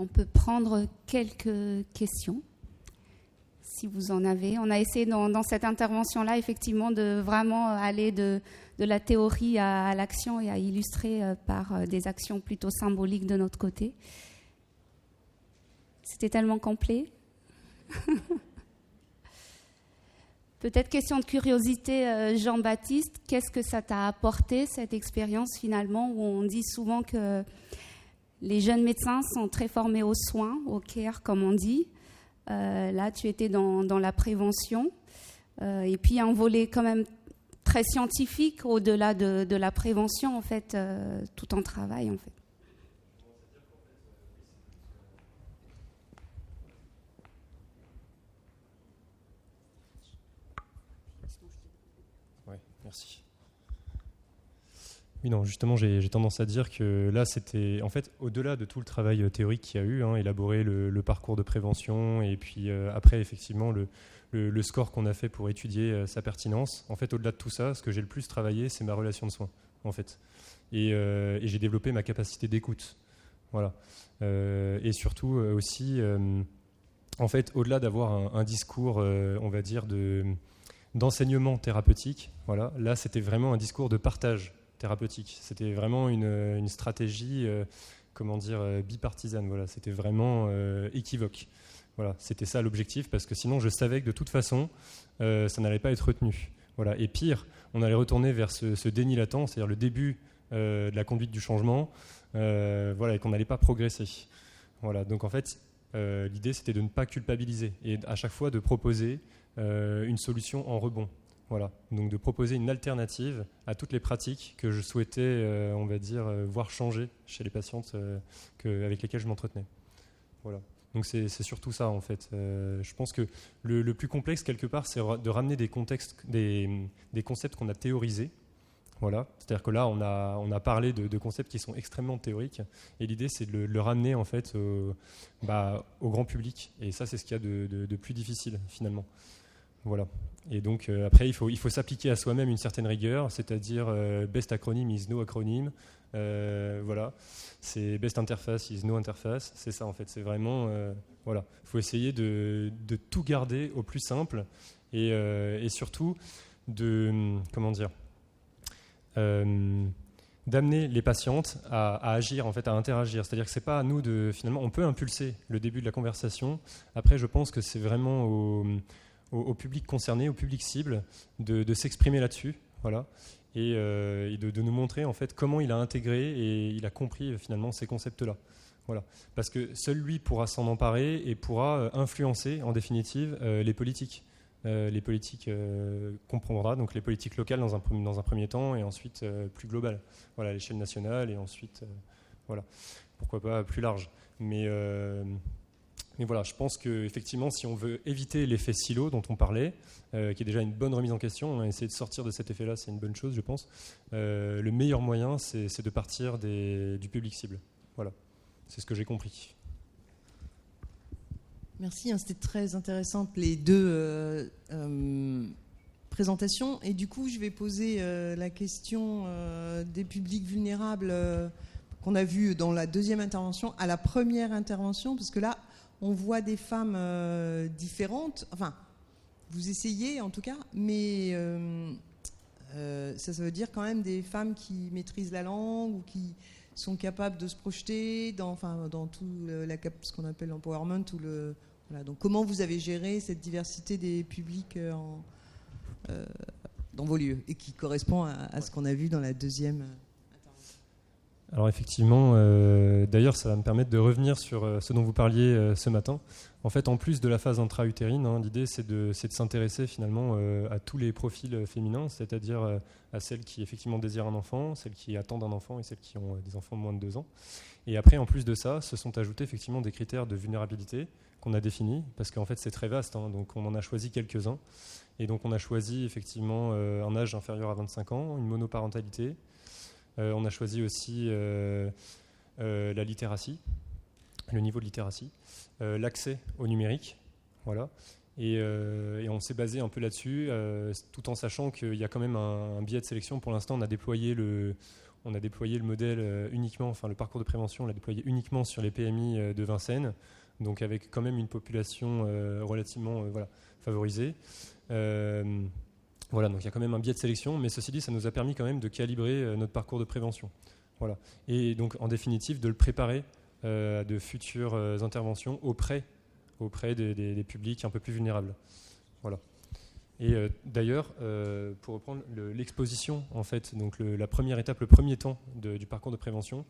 On peut prendre quelques questions, si vous en avez. On a essayé dans cette intervention-là, effectivement, de vraiment aller de la théorie à l'action et à illustrer par des actions plutôt symboliques de notre côté. C'était tellement complet. Peut-être question de curiosité, Jean-Baptiste, qu'est-ce que ça t'a apporté, cette expérience finalement, où on dit souvent que les jeunes médecins sont très formés aux soins, au care comme on dit. Là, tu étais dans la prévention. Et puis, il y a un volet quand même très scientifique au-delà de la prévention, en fait, tout en travail, en fait. Oui, merci. Oui, non, justement, j'ai tendance à dire que là, c'était, en fait, au-delà de tout le travail théorique qu'il y a eu, élaborer le parcours de prévention, et puis après, effectivement, le score qu'on a fait pour étudier sa pertinence. En fait, au-delà de tout ça, ce que j'ai le plus travaillé, c'est ma relation de soins, en fait. Et j'ai développé ma capacité d'écoute. Voilà. Et surtout aussi, en fait, au-delà d'avoir un discours, on va dire, d'enseignement thérapeutique, voilà, là, c'était vraiment un discours de partage thérapeutique. C'était vraiment une stratégie, bipartisane. Voilà, c'était vraiment équivoque. Voilà, c'était ça l'objectif, parce que sinon, je savais que de toute façon, ça n'allait pas être retenu. Voilà, et pire, on allait retourner vers ce déni latent, c'est-à-dire le début de la conduite du changement, et qu'on n'allait pas progresser. Voilà, donc en fait, l'idée, c'était de ne pas culpabiliser et à chaque fois de proposer une solution en rebond. Voilà, donc de proposer une alternative à toutes les pratiques que je souhaitais, on va dire, voir changer chez les patientes avec lesquelles je m'entretenais. Voilà. Donc c'est surtout ça en fait. Je pense que le plus complexe quelque part, c'est de ramener des concepts qu'on a théorisés. Voilà. C'est-à-dire que là, on a parlé de concepts qui sont extrêmement théoriques, et l'idée c'est de le ramener en fait au grand public. Et ça, c'est ce qu'il y a de plus difficile finalement. Voilà. Et donc après, il faut s'appliquer à soi-même une certaine rigueur, c'est-à-dire best acronym is no acronym. Voilà, c'est best interface is no interface. C'est ça en fait. C'est vraiment voilà. Il faut essayer de tout garder au plus simple et surtout de d'amener les patientes à agir en fait, à interagir. C'est-à-dire que c'est pas à nous finalement, on peut impulser le début de la conversation. Après, je pense que c'est vraiment au public concerné, au public cible, de s'exprimer là-dessus, voilà, et de nous montrer en fait comment il a intégré et il a compris finalement ces concepts-là, voilà, parce que seul lui pourra s'en emparer et pourra influencer en définitive les politiques comprendra, donc les politiques locales dans un premier temps et ensuite plus globales, voilà, à l'échelle nationale et ensuite voilà, pourquoi pas plus large, mais voilà, je pense qu'effectivement, si on veut éviter l'effet silo dont on parlait, qui est déjà une bonne remise en question, essayer de sortir de cet effet-là, c'est une bonne chose, je pense. Le meilleur moyen, c'est de partir du public cible. Voilà, c'est ce que j'ai compris. Merci, c'était très intéressant les deux présentations. Et du coup, je vais poser la question des publics vulnérables qu'on a vu dans la deuxième intervention à la première intervention, parce que là, on voit des femmes différentes, enfin, vous essayez en tout cas, mais ça veut dire quand même des femmes qui maîtrisent la langue ou qui sont capables de se projeter dans tout ce qu'on appelle l'empowerment. Voilà. Donc comment vous avez géré cette diversité des publics dans vos lieux et qui correspond à ce qu'on a vu dans la deuxième intervention. Alors effectivement, d'ailleurs ça va me permettre de revenir sur ce dont vous parliez ce matin. En fait, en plus de la phase intra-utérine, l'idée c'est de s'intéresser finalement à tous les profils féminins, c'est-à-dire à celles qui effectivement désirent un enfant, celles qui attendent un enfant et celles qui ont des enfants de moins de 2 ans. Et après, en plus de ça, se sont ajoutés effectivement des critères de vulnérabilité qu'on a définis, parce qu'en fait c'est très vaste, donc on en a choisi quelques-uns. Et donc on a choisi effectivement un âge inférieur à 25 ans, une monoparentalité. On a choisi aussi la littératie, le niveau de littératie, l'accès au numérique, voilà. Et on s'est basé un peu là-dessus, tout en sachant qu'il y a quand même un biais de sélection. Pour l'instant, on a déployé le modèle uniquement, enfin le parcours de prévention, on l'a déployé uniquement sur les PMI de Vincennes, donc avec quand même une population relativement favorisée. Voilà, donc il y a quand même un biais de sélection, mais ceci dit, ça nous a permis quand même de calibrer notre parcours de prévention. Voilà. Et donc, en définitive, de le préparer à de futures interventions auprès des publics un peu plus vulnérables. Voilà. Et d'ailleurs, pour reprendre l'exposition, en fait, donc la première étape, le premier temps du parcours de prévention,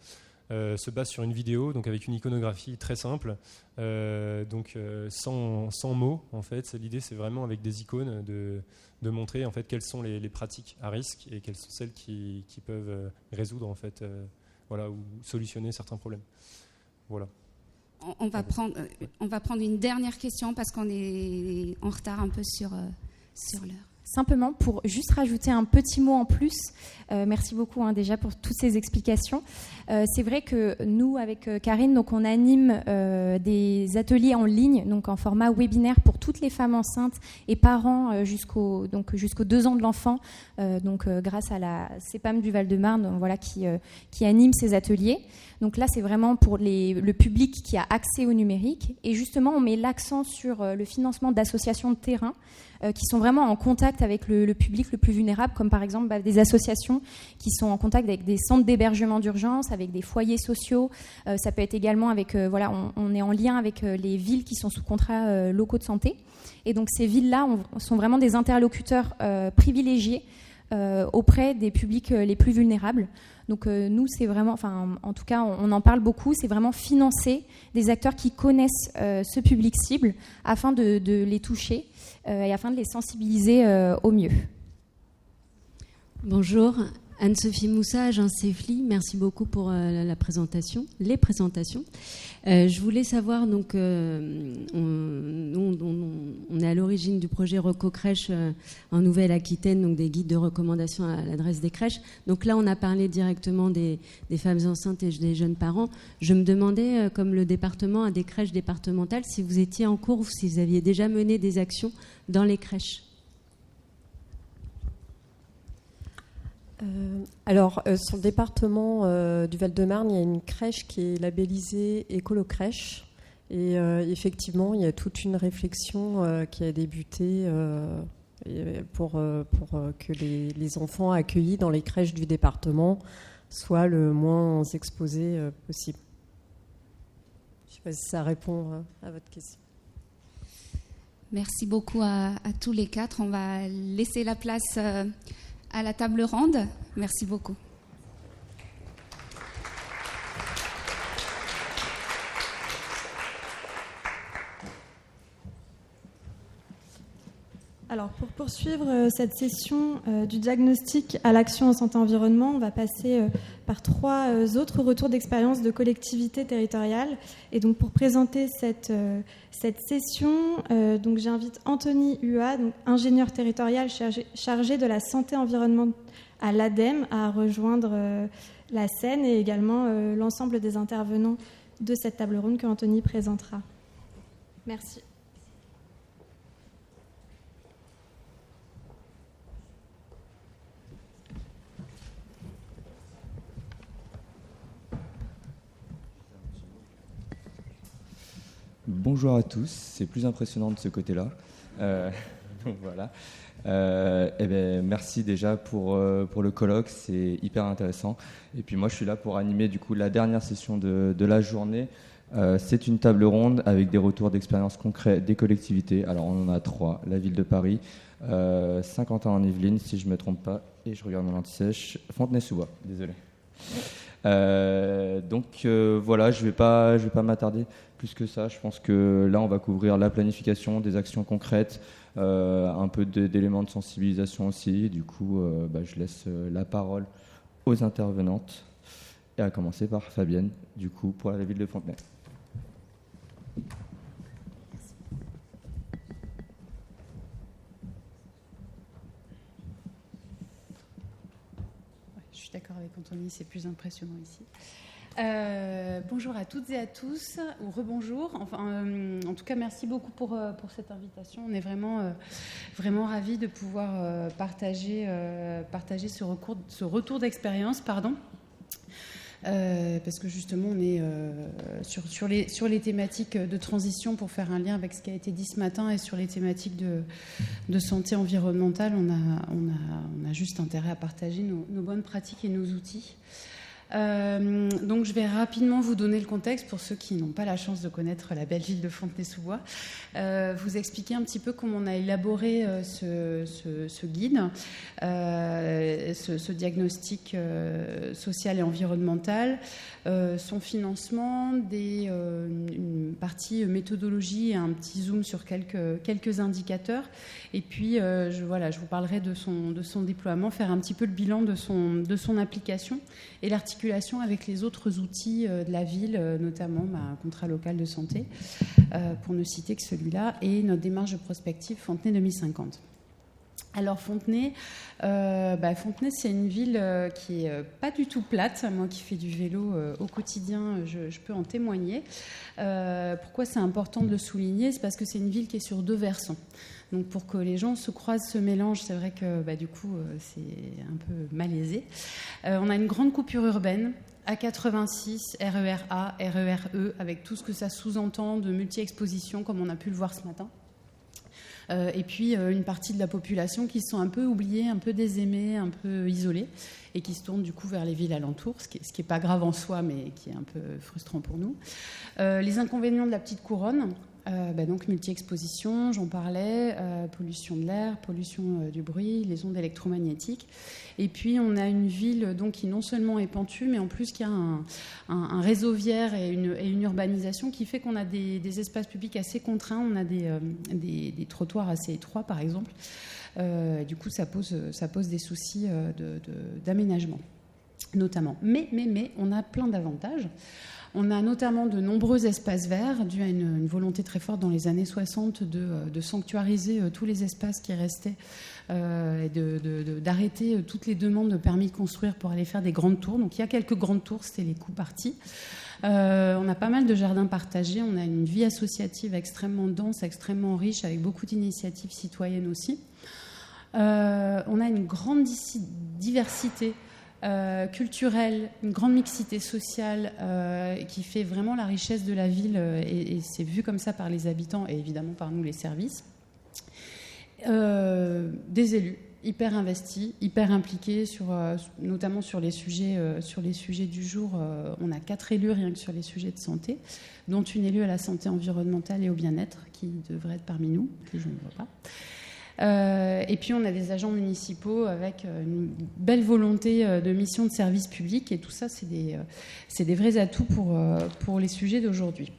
se base sur une vidéo, donc avec une iconographie très simple, sans mots. En fait, l'idée, c'est vraiment avec des icônes de montrer en fait quelles sont les pratiques à risque et quelles sont celles qui peuvent résoudre en fait, ou solutionner certains problèmes. Voilà. On va prendre une dernière question parce qu'on est en retard un peu sur l'heure. Simplement, pour juste rajouter un petit mot en plus, merci beaucoup déjà pour toutes ces explications. C'est vrai que nous, avec Karine, donc on anime des ateliers en ligne, donc en format webinaire pour toutes les femmes enceintes et parents jusqu'aux 2 ans de l'enfant, grâce à la CEPAM du Val-de-Marne, qui anime ces ateliers. Donc là, c'est vraiment pour le public qui a accès au numérique. Et justement, on met l'accent sur le financement d'associations de terrain qui sont vraiment en contact avec le public le plus vulnérable, comme par exemple des associations qui sont en contact avec des centres d'hébergement d'urgence, avec des foyers sociaux. Ça peut être également avec... on est en lien avec les villes qui sont sous contrat locaux de santé. Et donc ces villes-là sont vraiment des interlocuteurs privilégiés auprès des publics les plus vulnérables. Donc nous, c'est vraiment, en tout cas, on en parle beaucoup, c'est vraiment financer des acteurs qui connaissent ce public cible afin de les toucher et afin de les sensibiliser au mieux. Bonjour, Anne-Sophie Moussa, agence CEFLI. Merci beaucoup pour les présentations. Je voulais savoir, donc, on est à l'origine du projet Recocrèche en Nouvelle-Aquitaine, donc des guides de recommandation à l'adresse des crèches. Donc là, on a parlé directement des femmes enceintes et des jeunes parents. Je me demandais, comme le département a des crèches départementales, si vous étiez en cours ou si vous aviez déjà mené des actions dans les crèches. Alors, sur le département du Val-de-Marne, il y a une crèche qui est labellisée Écolo-Crèche. Et effectivement, il y a toute une réflexion qui a débuté pour que les enfants accueillis dans les crèches du département soient le moins exposés possible. Je ne sais pas si ça répond à votre question. Merci beaucoup à tous les quatre. On va laisser la place à la table ronde. Merci beaucoup. Alors, pour poursuivre cette session du diagnostic à l'action en santé-environnement, on va passer par 3 autres retours d'expérience de collectivités territoriales. Et donc, pour présenter cette session, donc j'invite Anthony Hua, donc ingénieur territorial chargé de la santé-environnement à l'ADEME, à rejoindre la scène et également l'ensemble des intervenants de cette table ronde que Anthony présentera. Merci. Bonjour à tous, c'est plus impressionnant de ce côté-là. Donc voilà. Merci déjà pour le colloque, c'est hyper intéressant. Et puis moi je suis là pour animer du coup la dernière session de la journée. C'est une table ronde avec des retours d'expérience concrets des collectivités. Alors on en a 3, la ville de Paris, Saint-Quentin-en-Yvelines si je ne me trompe pas, et je regarde mon anti-sèche, Fontenay-sous-Bois, désolé. Voilà, je vais pas m'attarder plus que ça. Je pense que là, on va couvrir la planification, des actions concrètes, un peu d'éléments de sensibilisation aussi. Du coup, je laisse la parole aux intervenantes, et à commencer par Fabienne, du coup, pour la ville de Fontenay. Je suis d'accord avec Anthony, c'est plus impressionnant ici. Bonjour à toutes et à tous, ou rebonjour. En tout cas, merci beaucoup pour cette invitation. On est vraiment ravis de pouvoir partager ce retour d'expérience, parce que justement, on est sur les thématiques de transition, pour faire un lien avec ce qui a été dit ce matin, et sur les thématiques de santé environnementale, on a juste intérêt à partager nos bonnes pratiques et nos outils. Donc je vais rapidement vous donner le contexte pour ceux qui n'ont pas la chance de connaître la belle ville de Fontenay-sous-Bois, vous expliquer un petit peu comment on a élaboré ce guide, ce diagnostic social et environnemental, son financement, une partie méthodologie et un petit zoom sur quelques indicateurs, et puis je vous parlerai de son déploiement, faire un petit peu le bilan de son application et l'articulation avec les autres outils de la ville, notamment un contrat local de santé, pour ne citer que celui-là, et notre démarche de prospective Fontenay 2050. Alors Fontenay, c'est une ville qui est pas du tout plate. Moi qui fais du vélo au quotidien, je peux en témoigner. Pourquoi c'est important de le souligner ? C'est parce que c'est une ville qui est sur 2 versants. Donc pour que les gens se croisent, se mélangent, c'est vrai que du coup c'est un peu malaisé. On a une grande coupure urbaine, A86, RER A, RER E, avec tout ce que ça sous-entend de multi-expositions, comme on a pu le voir ce matin. Et puis une partie de la population qui se sont un peu oubliés, un peu désaimés, un peu isolés, et qui se tournent du coup vers les villes alentours, ce qui n'est pas grave en soi, mais qui est un peu frustrant pour nous. Les inconvénients de la petite couronne, Donc multi-exposition, j'en parlais, pollution de l'air, pollution du bruit, les ondes électromagnétiques. Et puis on a une ville donc, qui non seulement est pentue, mais en plus qui a un réseau viaire et une urbanisation qui fait qu'on a des espaces publics assez contraints, on a des trottoirs assez étroits par exemple. Du coup ça pose des soucis d'aménagement notamment. Mais on a plein d'avantages. On a notamment de nombreux espaces verts, dû à une volonté très forte dans les années 60 de sanctuariser tous les espaces qui restaient et d'arrêter toutes les demandes de permis de construire pour aller faire des grandes tours. Donc il y a quelques grandes tours, c'était les coups partis. On a pas mal de jardins partagés, on a une vie associative extrêmement dense, extrêmement riche, avec beaucoup d'initiatives citoyennes aussi. On a une grande diversité culturelle, une grande mixité sociale qui fait vraiment la richesse de la ville et c'est vu comme ça par les habitants et évidemment par nous les services. Des élus hyper investis, hyper impliqués, notamment sur les sujets du jour. On a 4 élus rien que sur les sujets de santé, dont une élue à la santé environnementale et au bien-être qui devrait être parmi nous, que je ne vois pas. Et puis on a des agents municipaux avec une belle volonté de mission de service public et tout ça c'est des vrais atouts pour les sujets d'aujourd'hui.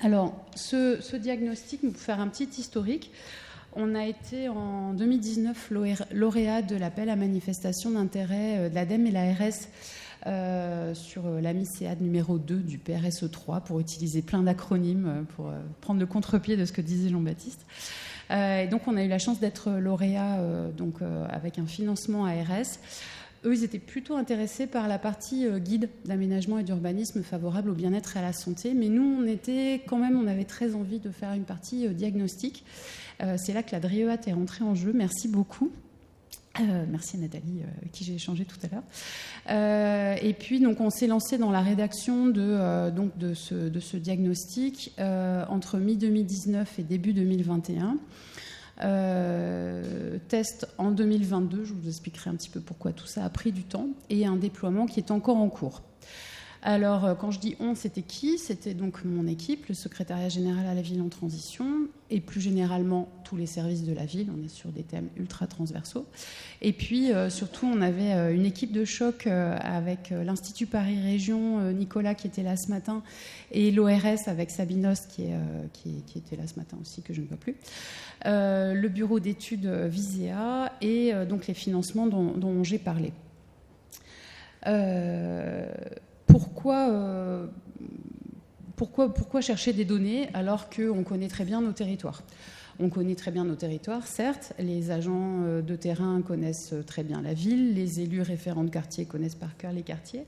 Alors ce diagnostic, pour faire un petit historique, on a été en 2019 lauréat de l'appel à manifestation d'intérêt de l'ADEME et l'ARS sur la MICEAD numéro 2 du PRSE 3 pour utiliser plein d'acronymes pour prendre le contre-pied de ce que disait Jean-Baptiste. Et donc on a eu la chance d'être lauréat avec un financement ARS. Eux, ils étaient plutôt intéressés par la partie guide d'aménagement et d'urbanisme favorable au bien-être et à la santé. Mais nous, on avait très envie de faire une partie diagnostic. C'est là que la DRIEAT est rentrée en jeu. Merci beaucoup. Merci à Nathalie, avec qui j'ai échangé tout à l'heure. Et puis, donc, on s'est lancé dans la rédaction de ce diagnostic entre mi-2019 et début 2021. Test en 2022, je vous expliquerai un petit peu pourquoi tout ça a pris du temps, et un déploiement qui est encore en cours. Alors, quand je dis on, c'était qui ? C'était donc mon équipe, le secrétariat général à la ville en transition, et plus généralement tous les services de la ville. On est sur des thèmes ultra transversaux. Et puis, surtout, on avait une équipe de choc avec l'Institut Paris Région, Nicolas qui était là ce matin, et l'ORS avec Sabinos qui était là ce matin aussi, que je ne vois plus. Le bureau d'études Visea et donc les financements dont j'ai parlé. Pourquoi chercher des données alors qu'on connaît très bien nos territoires ? On connaît très bien nos territoires, certes. Les agents de terrain connaissent très bien la ville. Les élus référents de quartier connaissent par cœur les quartiers.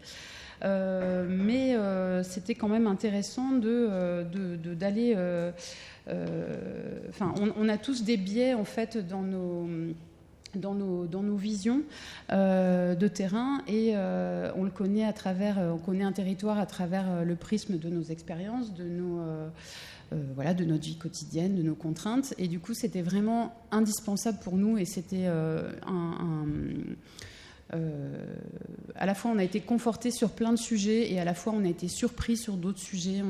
Mais c'était quand même intéressant d'aller... on a tous des biais, en fait, dans nos visions de terrain et on le connaît on connaît un territoire à travers le prisme de nos expériences, de notre vie quotidienne, de nos contraintes, et du coup c'était vraiment indispensable pour nous et c'était à la fois on a été confortés sur plein de sujets et à la fois on a été surpris sur d'autres sujets.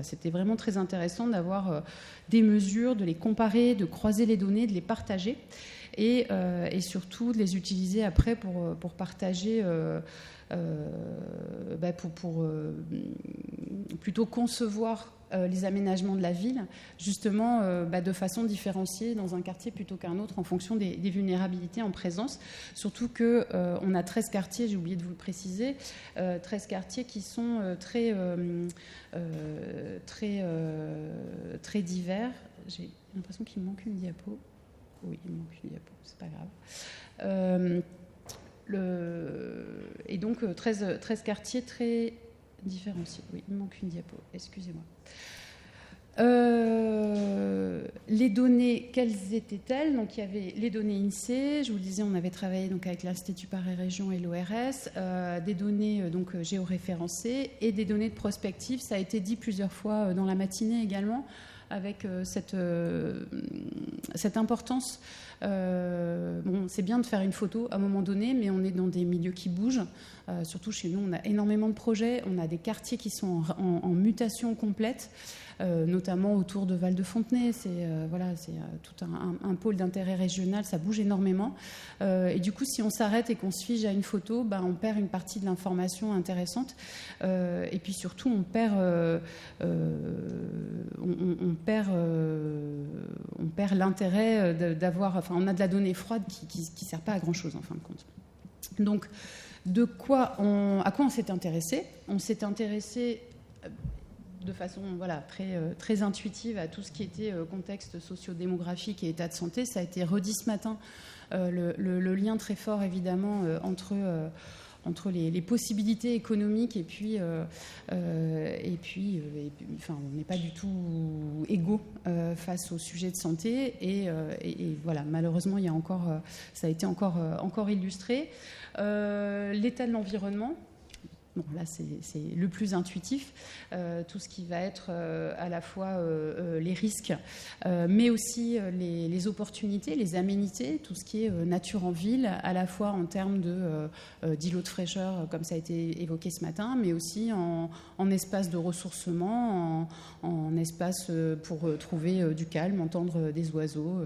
C'était vraiment très intéressant d'avoir des mesures, de les comparer, de croiser les données, de les partager et surtout de les utiliser après pour partager, pour plutôt concevoir les aménagements de la ville, justement de façon différenciée dans un quartier plutôt qu'un autre en fonction des vulnérabilités en présence. Surtout qu'on a 13 quartiers, j'ai oublié de vous le préciser, 13 quartiers qui sont très divers. J'ai l'impression qu'il me manque une diapo. Oui, il me manque une diapo, c'est pas grave. Et donc 13 quartiers très différenciés. Oui, il me manque une diapo, excusez-moi. Les données, quelles étaient-elles ? Donc il y avait les données INSEE, je vous le disais, on avait travaillé donc avec l'Institut Paris Région et l'ORS, des données donc géoréférencées et des données de prospective. Ça a été dit plusieurs fois dans la matinée également, avec cette importance. C'est bien de faire une photo à un moment donné, mais on est dans des milieux qui bougent. Surtout chez nous, on a énormément de projets. On a des quartiers qui sont en mutation complète, notamment autour de Val-de-Fontenay. C'est tout un pôle d'intérêt régional. Ça bouge énormément. Et du coup, si on s'arrête et qu'on se fige à une photo, on perd une partie de l'information intéressante. Et puis surtout, on perd l'intérêt d'avoir... Enfin, on a de la donnée froide qui ne sert pas à grand-chose, en fin de compte. Donc, à quoi on s'est intéressé ? On s'est intéressé de façon très intuitive à tout ce qui était contexte socio-démographique et état de santé. Ça a été redit ce matin, le lien très fort, évidemment, entre les possibilités économiques et puis on n'est pas du tout égaux face au sujet de santé et voilà, malheureusement ça a été encore illustré. L'état de l'environnement. Bon, là, c'est le plus intuitif, tout ce qui va être à la fois les risques, mais aussi les opportunités, les aménités, tout ce qui est nature en ville, à la fois en termes d'îlots de fraîcheur, comme ça a été évoqué ce matin, mais aussi en espace de ressourcement, en espace pour trouver du calme, entendre des oiseaux,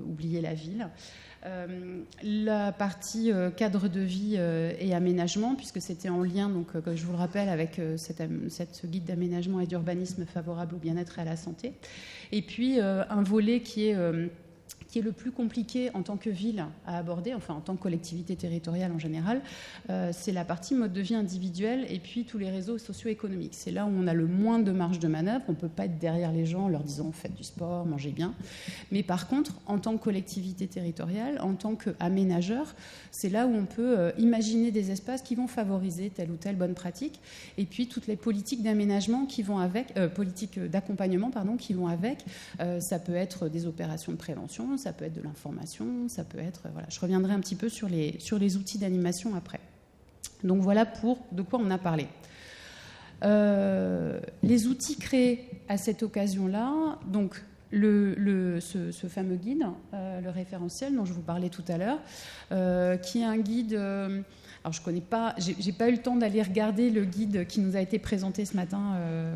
oublier la ville. La partie cadre de vie et aménagement, puisque c'était en lien, donc, je vous le rappelle, avec cette guide d'aménagement et d'urbanisme favorable au bien-être et à la santé. Et puis un volet qui est le plus compliqué en tant que ville à aborder, enfin en tant que collectivité territoriale en général, c'est la partie mode de vie individuel et puis tous les réseaux socio-économiques. C'est là où on a le moins de marge de manœuvre. On ne peut pas être derrière les gens en leur disant faites du sport, mangez bien. Mais par contre, en tant que collectivité territoriale, en tant qu'aménageur, c'est là où on peut imaginer des espaces qui vont favoriser telle ou telle bonne pratique. Et puis toutes les politiques d'aménagement qui vont avec, politiques d'accompagnement, pardon, qui vont avec. Ça peut être des opérations de prévention, ça peut être de l'information, ça peut être... Voilà, je reviendrai un petit peu sur les outils d'animation après. Donc voilà de quoi on a parlé. Les outils créés à cette occasion-là, donc ce fameux guide, le référentiel dont je vous parlais tout à l'heure, qui est un guide... alors je connais pas, j'ai pas eu le temps d'aller regarder le guide qui nous a été présenté ce matin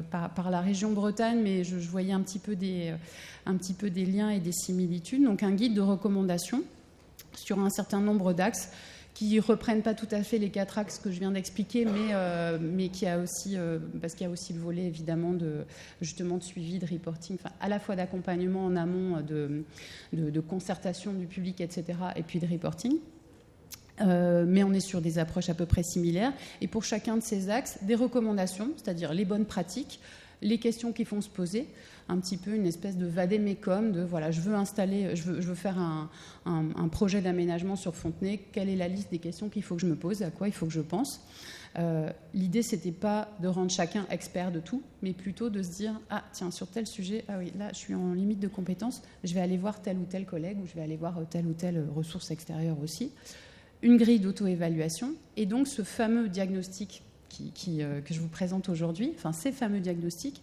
par la région Bretagne, mais je voyais un petit peu des liens et des similitudes. Donc un guide de recommandation sur un certain nombre d'axes qui ne reprennent pas tout à fait les 4 axes que je viens d'expliquer, mais qui a aussi, parce qu'il y a aussi le volet évidemment de suivi, de reporting, enfin, à la fois d'accompagnement en amont, de concertation du public, etc., et puis de reporting. Mais on est sur des approches à peu près similaires. Et pour chacun de ces axes, des recommandations, c'est-à-dire les bonnes pratiques, les questions qu'il faut se poser, un petit peu une espèce de vadémécum de voilà, je veux faire un projet d'aménagement sur Fontenay, quelle est la liste des questions qu'il faut que je me pose, à quoi il faut que je pense. L'idée, c'était pas de rendre chacun expert de tout, mais plutôt de se dire ah tiens, sur tel sujet, ah oui, là je suis en limite de compétences, je vais aller voir tel ou tel collègue ou je vais aller voir telle ou telle ressource extérieure aussi. Une grille d'auto-évaluation et donc ce fameux diagnostic que je vous présente aujourd'hui, enfin ces fameux diagnostics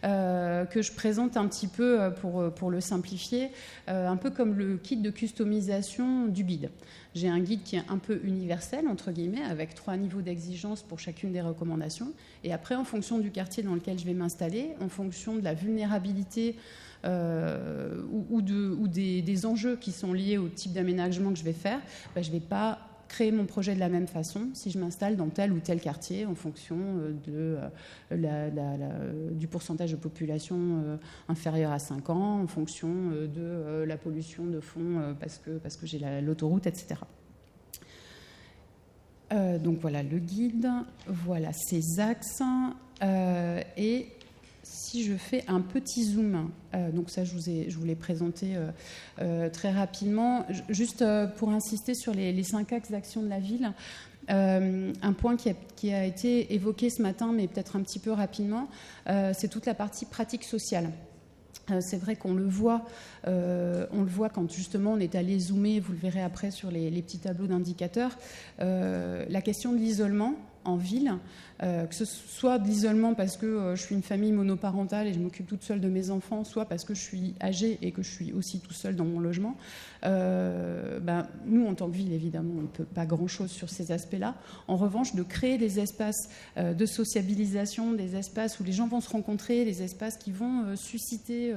que je présente un petit peu pour le simplifier, un peu comme le kit de customisation du BID. J'ai un guide qui est un peu universel, entre guillemets, avec 3 niveaux d'exigence pour chacune des recommandations. Et après, en fonction du quartier dans lequel je vais m'installer, en fonction de la vulnérabilité ou des enjeux qui sont liés au type d'aménagement que je vais faire, je ne vais pas créer mon projet de la même façon si je m'installe dans tel ou tel quartier en fonction du pourcentage de population inférieure à 5 ans, en fonction de la pollution de fond parce que j'ai l'autoroute, etc. Donc voilà le guide, voilà ces axes et si je fais un petit zoom, donc ça je vous l'ai présenté très rapidement, juste pour insister sur les 5 axes d'action de la ville, un point qui a été évoqué ce matin, mais peut-être un petit peu rapidement, c'est toute la partie pratique sociale. C'est vrai qu'on le voit quand justement on est allé zoomer, vous le verrez après sur les petits tableaux d'indicateurs, la question de l'isolement en ville, que ce soit de l'isolement parce que je suis une famille monoparentale et je m'occupe toute seule de mes enfants, soit parce que je suis âgée et que je suis aussi tout seul dans mon logement. Nous, en tant que ville, évidemment, on ne peut pas grand-chose sur ces aspects-là. En revanche, de créer des espaces de sociabilisation, des espaces où les gens vont se rencontrer, des espaces qui vont susciter,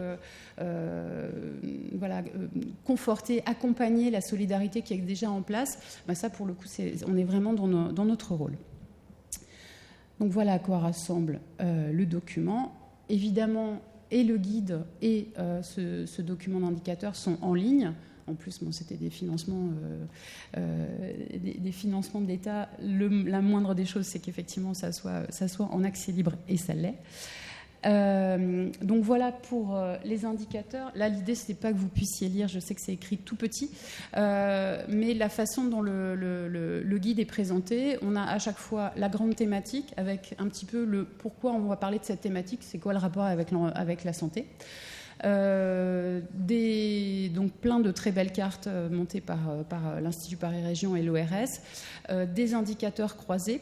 conforter, accompagner la solidarité qui est déjà en place, ça, pour le coup, on est vraiment dans notre rôle. Donc voilà à quoi rassemble le document. Évidemment, et le guide et ce document d'indicateur sont en ligne. En plus, c'était des financements de l'État. La moindre des choses, c'est qu'effectivement, ça soit en accès libre, et ça l'est. Donc voilà pour les indicateurs. Là, l'idée, ce n'est pas que vous puissiez lire, je sais que c'est écrit tout petit, mais la façon dont le guide est présenté, on a à chaque fois la grande thématique avec un petit peu le pourquoi on va parler de cette thématique, c'est quoi le rapport avec la santé. Donc plein de très belles cartes montées par l'Institut Paris Région et l'ORS, des indicateurs croisés.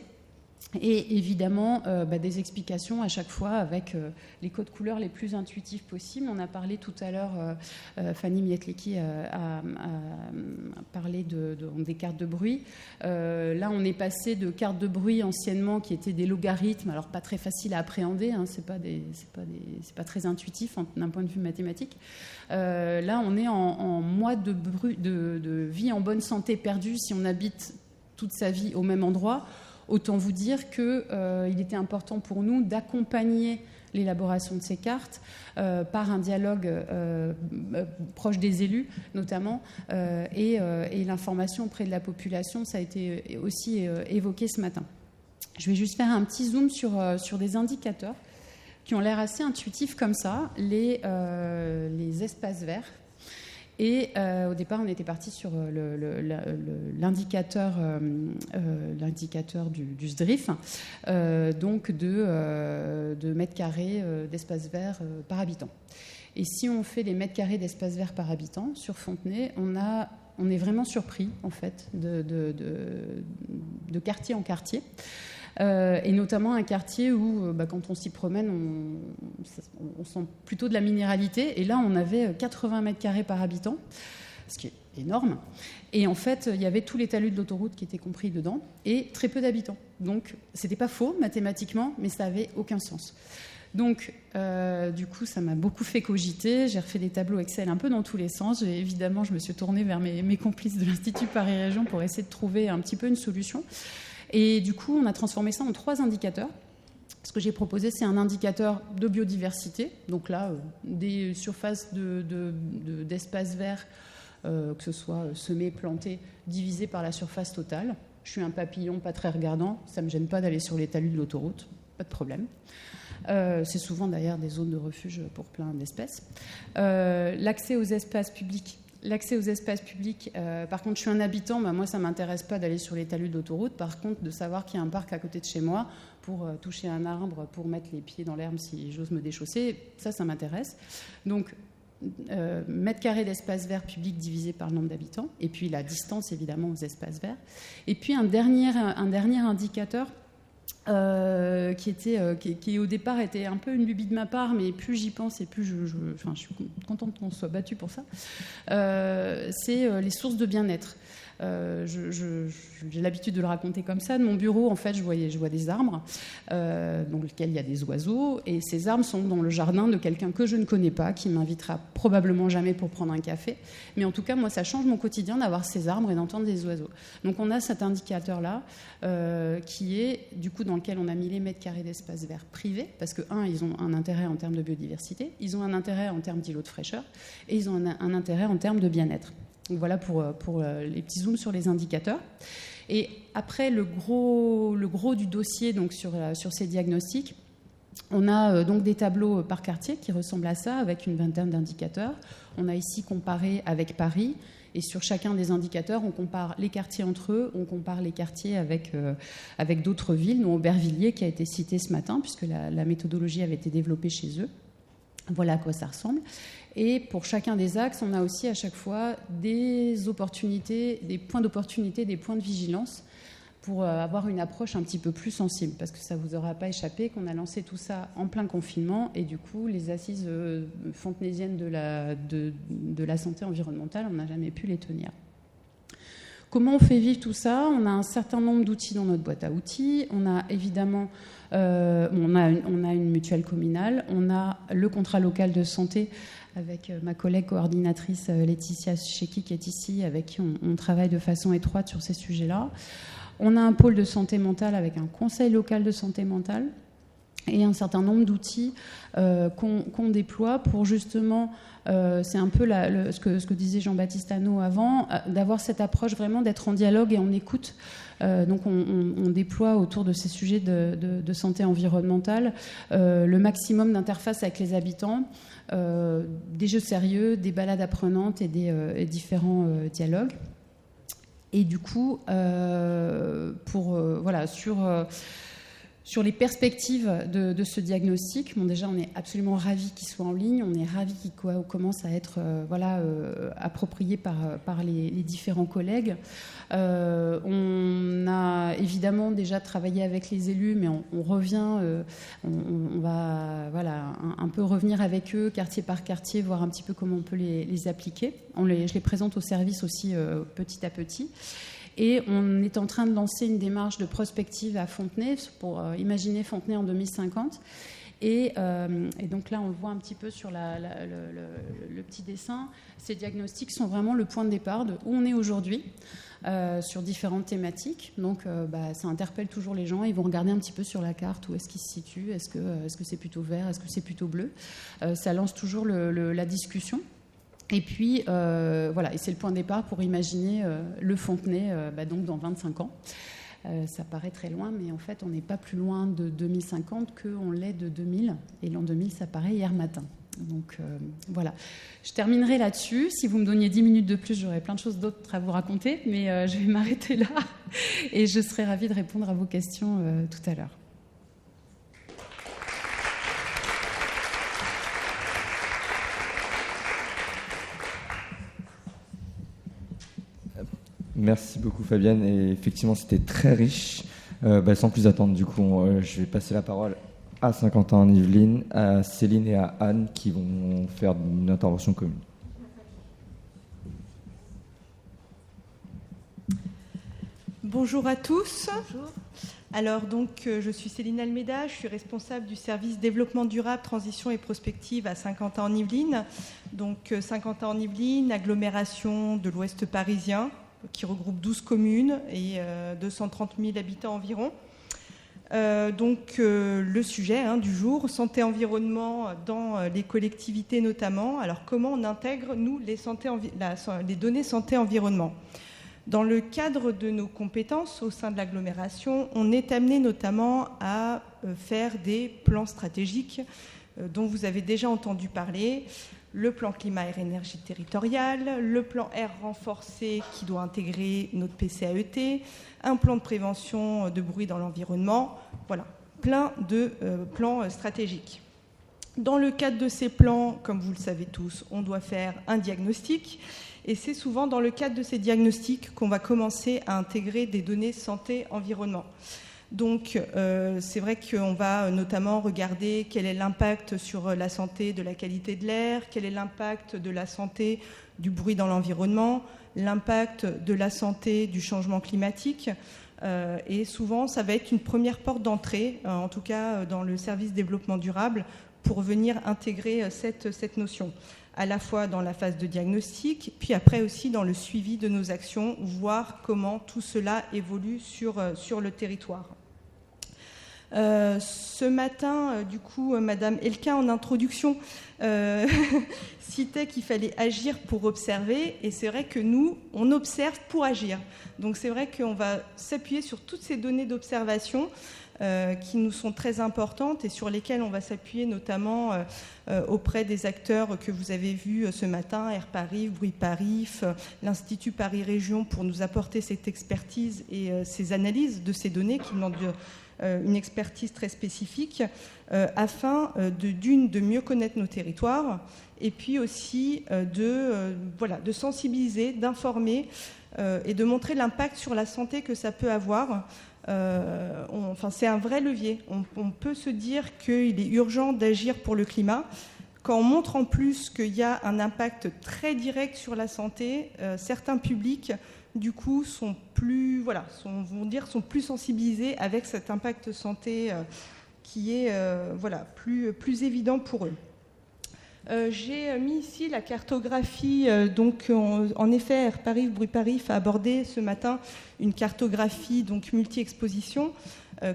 Et évidemment, des explications à chaque fois avec les codes couleurs les plus intuitifs possibles. On a parlé tout à l'heure, Fanny Mietlecki a parlé des cartes de bruit. Là, on est passé de cartes de bruit anciennement qui étaient des logarithmes, alors pas très faciles à appréhender, c'est pas très intuitif d'un point de vue mathématique. Là, on est en mois de vie en bonne santé perdue si on habite toute sa vie au même endroit. Autant vous dire qu'il était important pour nous d'accompagner l'élaboration de ces cartes par un dialogue proche des élus, notamment, et l'information auprès de la population. Ça a été aussi évoqué ce matin. Je vais juste faire un petit zoom sur des indicateurs qui ont l'air assez intuitifs comme ça, les espaces verts. Et au départ, on était parti sur l'indicateur du SDRIF, donc de mètres carrés d'espace vert par habitant. Et si on fait des mètres carrés d'espace vert par habitant sur Fontenay, on est vraiment surpris en fait de quartier en quartier. Et notamment un quartier où, quand on s'y promène, on sent plutôt de la minéralité. Et là, on avait 80 mètres carrés par habitant, ce qui est énorme. Et en fait, il y avait tous les talus de l'autoroute qui étaient compris dedans, et très peu d'habitants. Donc, c'était pas faux mathématiquement, mais ça avait aucun sens. Donc, du coup, ça m'a beaucoup fait cogiter. J'ai refait des tableaux Excel un peu dans tous les sens. Évidemment, je me suis tournée vers mes complices de l'Institut Paris Région pour essayer de trouver un petit peu une solution. Et du coup, on a transformé ça en 3 indicateurs. Ce que j'ai proposé, c'est un indicateur de biodiversité. Donc là, des surfaces d'espaces verts, que ce soit semés, plantés, divisés par la surface totale. Je suis un papillon pas très regardant. Ça ne me gêne pas d'aller sur les talus de l'autoroute. Pas de problème. C'est souvent d'ailleurs des zones de refuge pour plein d'espèces. L'accès aux espaces publics. Par contre, je suis un habitant, moi, ça ne m'intéresse pas d'aller sur les talus d'autoroute. Par contre, de savoir qu'il y a un parc à côté de chez moi pour toucher un arbre, pour mettre les pieds dans l'herbe si j'ose me déchausser, ça m'intéresse. Donc, mètres carrés d'espace vert public divisé par le nombre d'habitants, et puis la distance, évidemment, aux espaces verts. Et puis, un dernier indicateur qui au départ était un peu une lubie de ma part, mais plus j'y pense et plus je suis contente qu'on soit battu pour ça, c'est les sources de bien-être. J'ai l'habitude de le raconter comme ça. De mon bureau, en fait, je vois des arbres dans lesquels il y a des oiseaux, et ces arbres sont dans le jardin de quelqu'un que je ne connais pas, qui m'invitera probablement jamais pour prendre un café. Mais en tout cas, moi, ça change mon quotidien d'avoir ces arbres et d'entendre des oiseaux. Donc on a cet indicateur-là qui est, du coup, dans lequel on a mis les mètres carrés d'espace vert privés, parce que, ils ont un intérêt en termes de biodiversité, ils ont un intérêt en termes d'îlots de fraîcheur, et ils ont un intérêt en termes de bien-être. Donc voilà pour les petits zooms sur les indicateurs. Et après, le gros du dossier donc sur ces diagnostics, on a donc des tableaux par quartier qui ressemblent à ça, avec une vingtaine d'indicateurs. On a ici comparé avec Paris, et sur chacun des indicateurs, on compare les quartiers entre eux, on compare les quartiers avec d'autres villes, dont Aubervilliers qui a été cité ce matin, puisque la méthodologie avait été développée chez eux. Voilà à quoi ça ressemble. Et pour chacun des axes, on a aussi à chaque fois des opportunités, des points d'opportunité, des points de vigilance, pour avoir une approche un petit peu plus sensible, parce que ça ne vous aura pas échappé qu'on a lancé tout ça en plein confinement, et du coup, les assises fontenaisiennes de la santé environnementale, on n'a jamais pu les tenir. Comment on fait vivre tout ça ? On a un certain nombre d'outils dans notre boîte à outils. On a évidemment on a une mutuelle communale, on a le contrat local de santé avec ma collègue coordinatrice Laetitia Cheki qui est ici, avec qui on travaille de façon étroite sur ces sujets-là. On a un pôle de santé mentale avec un conseil local de santé mentale et un certain nombre d'outils qu'on déploie pour justement, c'est un peu ce que disait Jean-Baptiste Hannot avant, d'avoir cette approche vraiment d'être en dialogue et en écoute. Donc on déploie autour de ces sujets de santé environnementale le maximum d'interfaces avec les habitants, des jeux sérieux, des balades apprenantes et des différents dialogues. Et du coup, sur les perspectives de ce diagnostic, déjà on est absolument ravis qu'il soit en ligne, on est ravis qu'il commence à être approprié par les différents collègues. On a évidemment déjà travaillé avec les élus, mais on revient, on va un peu revenir avec eux, quartier par quartier, voir un petit peu comment on peut les appliquer. Je les présente au service aussi petit à petit. Et on est en train de lancer une démarche de prospective à Fontenay pour imaginer Fontenay en 2050. Et donc là, on le voit un petit peu sur le petit dessin. Ces diagnostics sont vraiment le point de départ de où on est aujourd'hui sur différentes thématiques. Donc ça interpelle toujours les gens. Ils vont regarder un petit peu sur la carte où est-ce qu'ils se situent. Est-ce que c'est plutôt vert ? Est-ce que c'est plutôt bleu ? Ça lance toujours la discussion. Et puis, et c'est le point de départ pour imaginer le Fontenay donc dans 25 ans. Ça paraît très loin, mais en fait, on n'est pas plus loin de 2050 qu'on l'est de 2000. Et l'an 2000, ça paraît hier matin. Donc, voilà. Je terminerai là-dessus. Si vous me donniez 10 minutes de plus, j'aurais plein de choses d'autres à vous raconter, mais je vais m'arrêter là. Et je serai ravie de répondre à vos questions tout à l'heure. Merci beaucoup Fabienne, et effectivement c'était très riche. Sans plus attendre, du coup, je vais passer la parole à Saint-Quentin-en-Yvelines, à Céline et à Anne qui vont faire une intervention commune. Bonjour à tous. Bonjour. Alors donc, je suis Céline Almeida, je suis responsable du service développement durable, transition et prospective à Saint-Quentin-en-Yvelines. Donc Saint-Quentin-en-Yvelines, agglomération de l'Ouest parisien, qui regroupe 12 communes et 230 000 habitants environ. Le sujet du jour, santé-environnement dans les collectivités notamment. Alors comment on intègre, nous, les données santé-environnement ? Dans le cadre de nos compétences au sein de l'agglomération, on est amené notamment à faire des plans stratégiques dont vous avez déjà entendu parler. Le plan climat, air, énergie territoriale, le plan air renforcé qui doit intégrer notre PCAET, un plan de prévention de bruit dans l'environnement, voilà, plein de plans stratégiques. Dans le cadre de ces plans, comme vous le savez tous, on doit faire un diagnostic et c'est souvent dans le cadre de ces diagnostics qu'on va commencer à intégrer des données santé-environnement. Donc, c'est vrai qu'on va notamment regarder quel est l'impact sur la santé de la qualité de l'air, quel est l'impact de la santé du bruit dans l'environnement, l'impact de la santé du changement climatique. Et souvent, ça va être une première porte d'entrée, en tout cas dans le service développement durable, pour venir intégrer cette notion, à la fois dans la phase de diagnostic, puis après aussi dans le suivi de nos actions, voir comment tout cela évolue sur le territoire. Ce matin, du coup, Madame Elkin, en introduction, citait qu'il fallait agir pour observer, et c'est vrai que nous, on observe pour agir. Donc c'est vrai qu'on va s'appuyer sur toutes ces données d'observation qui nous sont très importantes et sur lesquelles on va s'appuyer notamment auprès des acteurs que vous avez vus ce matin, Air Paris, Bruit Paris, l'Institut Paris Région, pour nous apporter cette expertise et ces analyses de ces données qui demandent une expertise très spécifique afin de mieux connaître nos territoires et puis aussi de sensibiliser, d'informer et de montrer l'impact sur la santé que ça peut avoir. C'est un vrai levier. On peut se dire qu'il est urgent d'agir pour le climat. Quand on montre en plus qu'il y a un impact très direct sur la santé, certains publics, du coup, sont plus sensibilisés avec cet impact santé qui est plus évident pour eux. J'ai mis ici la cartographie. En effet, Air-Paris, Bruit-Paris a abordé ce matin une cartographie multi-exposition.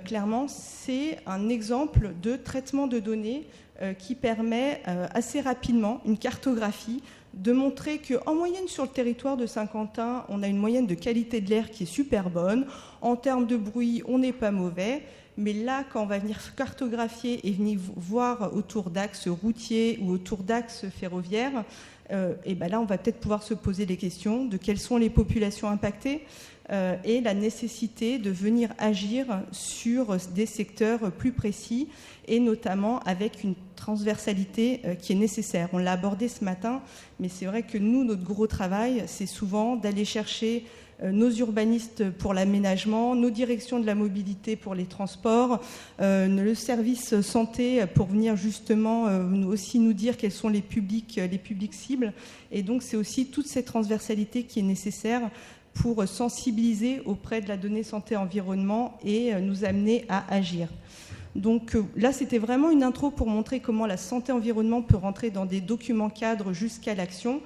Clairement, c'est un exemple de traitement de données qui permet assez rapidement une cartographie de montrer qu'en moyenne sur le territoire de Saint-Quentin, on a une moyenne de qualité de l'air qui est super bonne. En termes de bruit, on n'est pas mauvais. Mais là, quand on va venir cartographier et venir voir autour d'axes routiers ou autour d'axes ferroviaires, là, on va peut-être pouvoir se poser les questions de quelles sont les populations impactées et la nécessité de venir agir sur des secteurs plus précis et notamment avec une transversalité qui est nécessaire. On l'a abordé ce matin, mais c'est vrai que nous, notre gros travail, c'est souvent d'aller chercher nos urbanistes pour l'aménagement, nos directions de la mobilité pour les transports, le service santé pour venir justement aussi nous dire quels sont les publics cibles. Et donc c'est aussi toute cette transversalité qui est nécessaire pour sensibiliser auprès de la donnée santé-environnement et nous amener à agir. Donc là, c'était vraiment une intro pour montrer comment la santé-environnement peut rentrer dans des documents cadres jusqu'à l'action.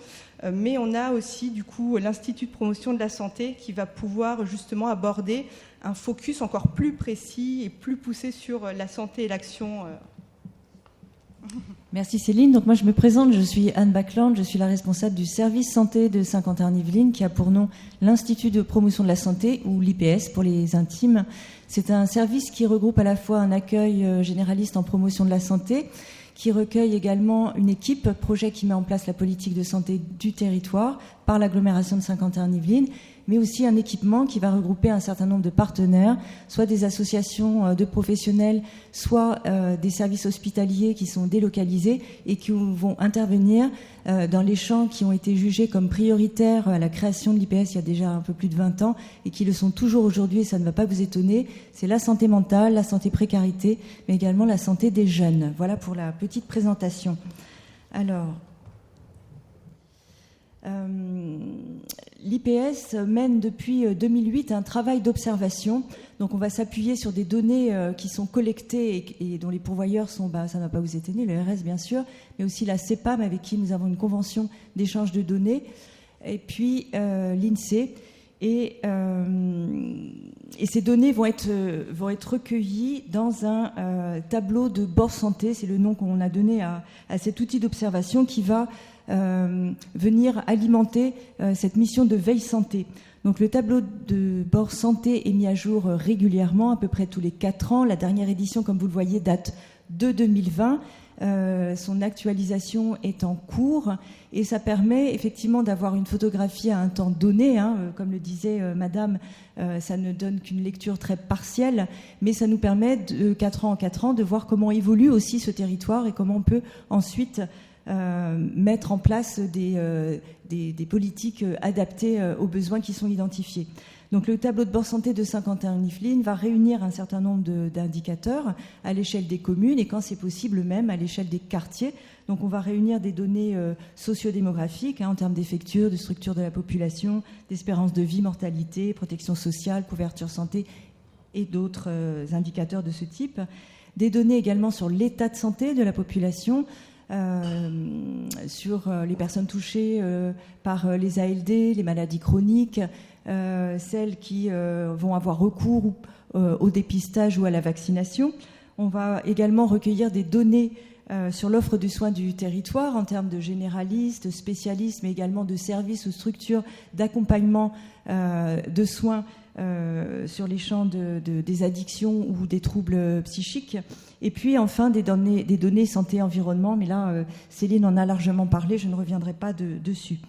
Mais on a aussi, du coup, l'Institut de promotion de la santé qui va pouvoir justement aborder un focus encore plus précis et plus poussé sur la santé et l'action. Merci Céline. Donc moi je me présente, je suis Anne Backland, je suis la responsable du service santé de Saint-Quentin-en-Yvelines qui a pour nom l'Institut de promotion de la santé ou l'IPS pour les intimes. C'est un service qui regroupe à la fois un accueil généraliste en promotion de la santé, qui recueille également une équipe projet qui met en place la politique de santé du territoire par l'agglomération de Saint-Quentin-en-Yvelines, mais aussi un équipement qui va regrouper un certain nombre de partenaires, soit des associations de professionnels, soit des services hospitaliers qui sont délocalisés et qui vont intervenir dans les champs qui ont été jugés comme prioritaires à la création de l'IPS il y a déjà un peu plus de 20 ans et qui le sont toujours aujourd'hui, et ça ne va pas vous étonner. C'est la santé mentale, la santé précarité, mais également la santé des jeunes. Voilà pour la petite présentation. Alors... l'IPS mène depuis 2008 un travail d'observation. Donc on va s'appuyer sur des données qui sont collectées et dont les pourvoyeurs sont, ça ne va pas vous étonner, le RS bien sûr, mais aussi la CEPAM avec qui nous avons une convention d'échange de données, et puis l'INSEE. Et ces données vont être recueillies dans un tableau de bord santé, c'est le nom qu'on a donné à cet outil d'observation qui va venir alimenter cette mission de veille santé. Donc le tableau de bord santé est mis à jour régulièrement, à peu près tous les 4 ans. La dernière édition, comme vous le voyez, date de 2020. Son actualisation est en cours et ça permet effectivement d'avoir une photographie à un temps donné. Comme le disait Madame, ça ne donne qu'une lecture très partielle, mais ça nous permet de 4 ans en 4 ans de voir comment évolue aussi ce territoire et comment on peut ensuite mettre en place des politiques adaptées aux besoins qui sont identifiés. Donc le tableau de bord santé de Saint-Quentin-en-Yvelines va réunir un certain nombre d'indicateurs à l'échelle des communes et quand c'est possible même à l'échelle des quartiers. Donc on va réunir des données sociodémographiques en termes d'effectures, de structure de la population, d'espérance de vie, mortalité, protection sociale, couverture santé et d'autres indicateurs de ce type. Des données également sur l'état de santé de la population, sur les personnes touchées par les ALD, les maladies chroniques, celles qui vont avoir recours au dépistage ou à la vaccination. On va également recueillir des données sur l'offre de soins du territoire en termes de généralistes, spécialistes, mais également de services ou structures d'accompagnement de soins sur les champs des addictions ou des troubles psychiques. Et puis enfin des données santé-environnement, mais là Céline en a largement parlé, je ne reviendrai pas dessus.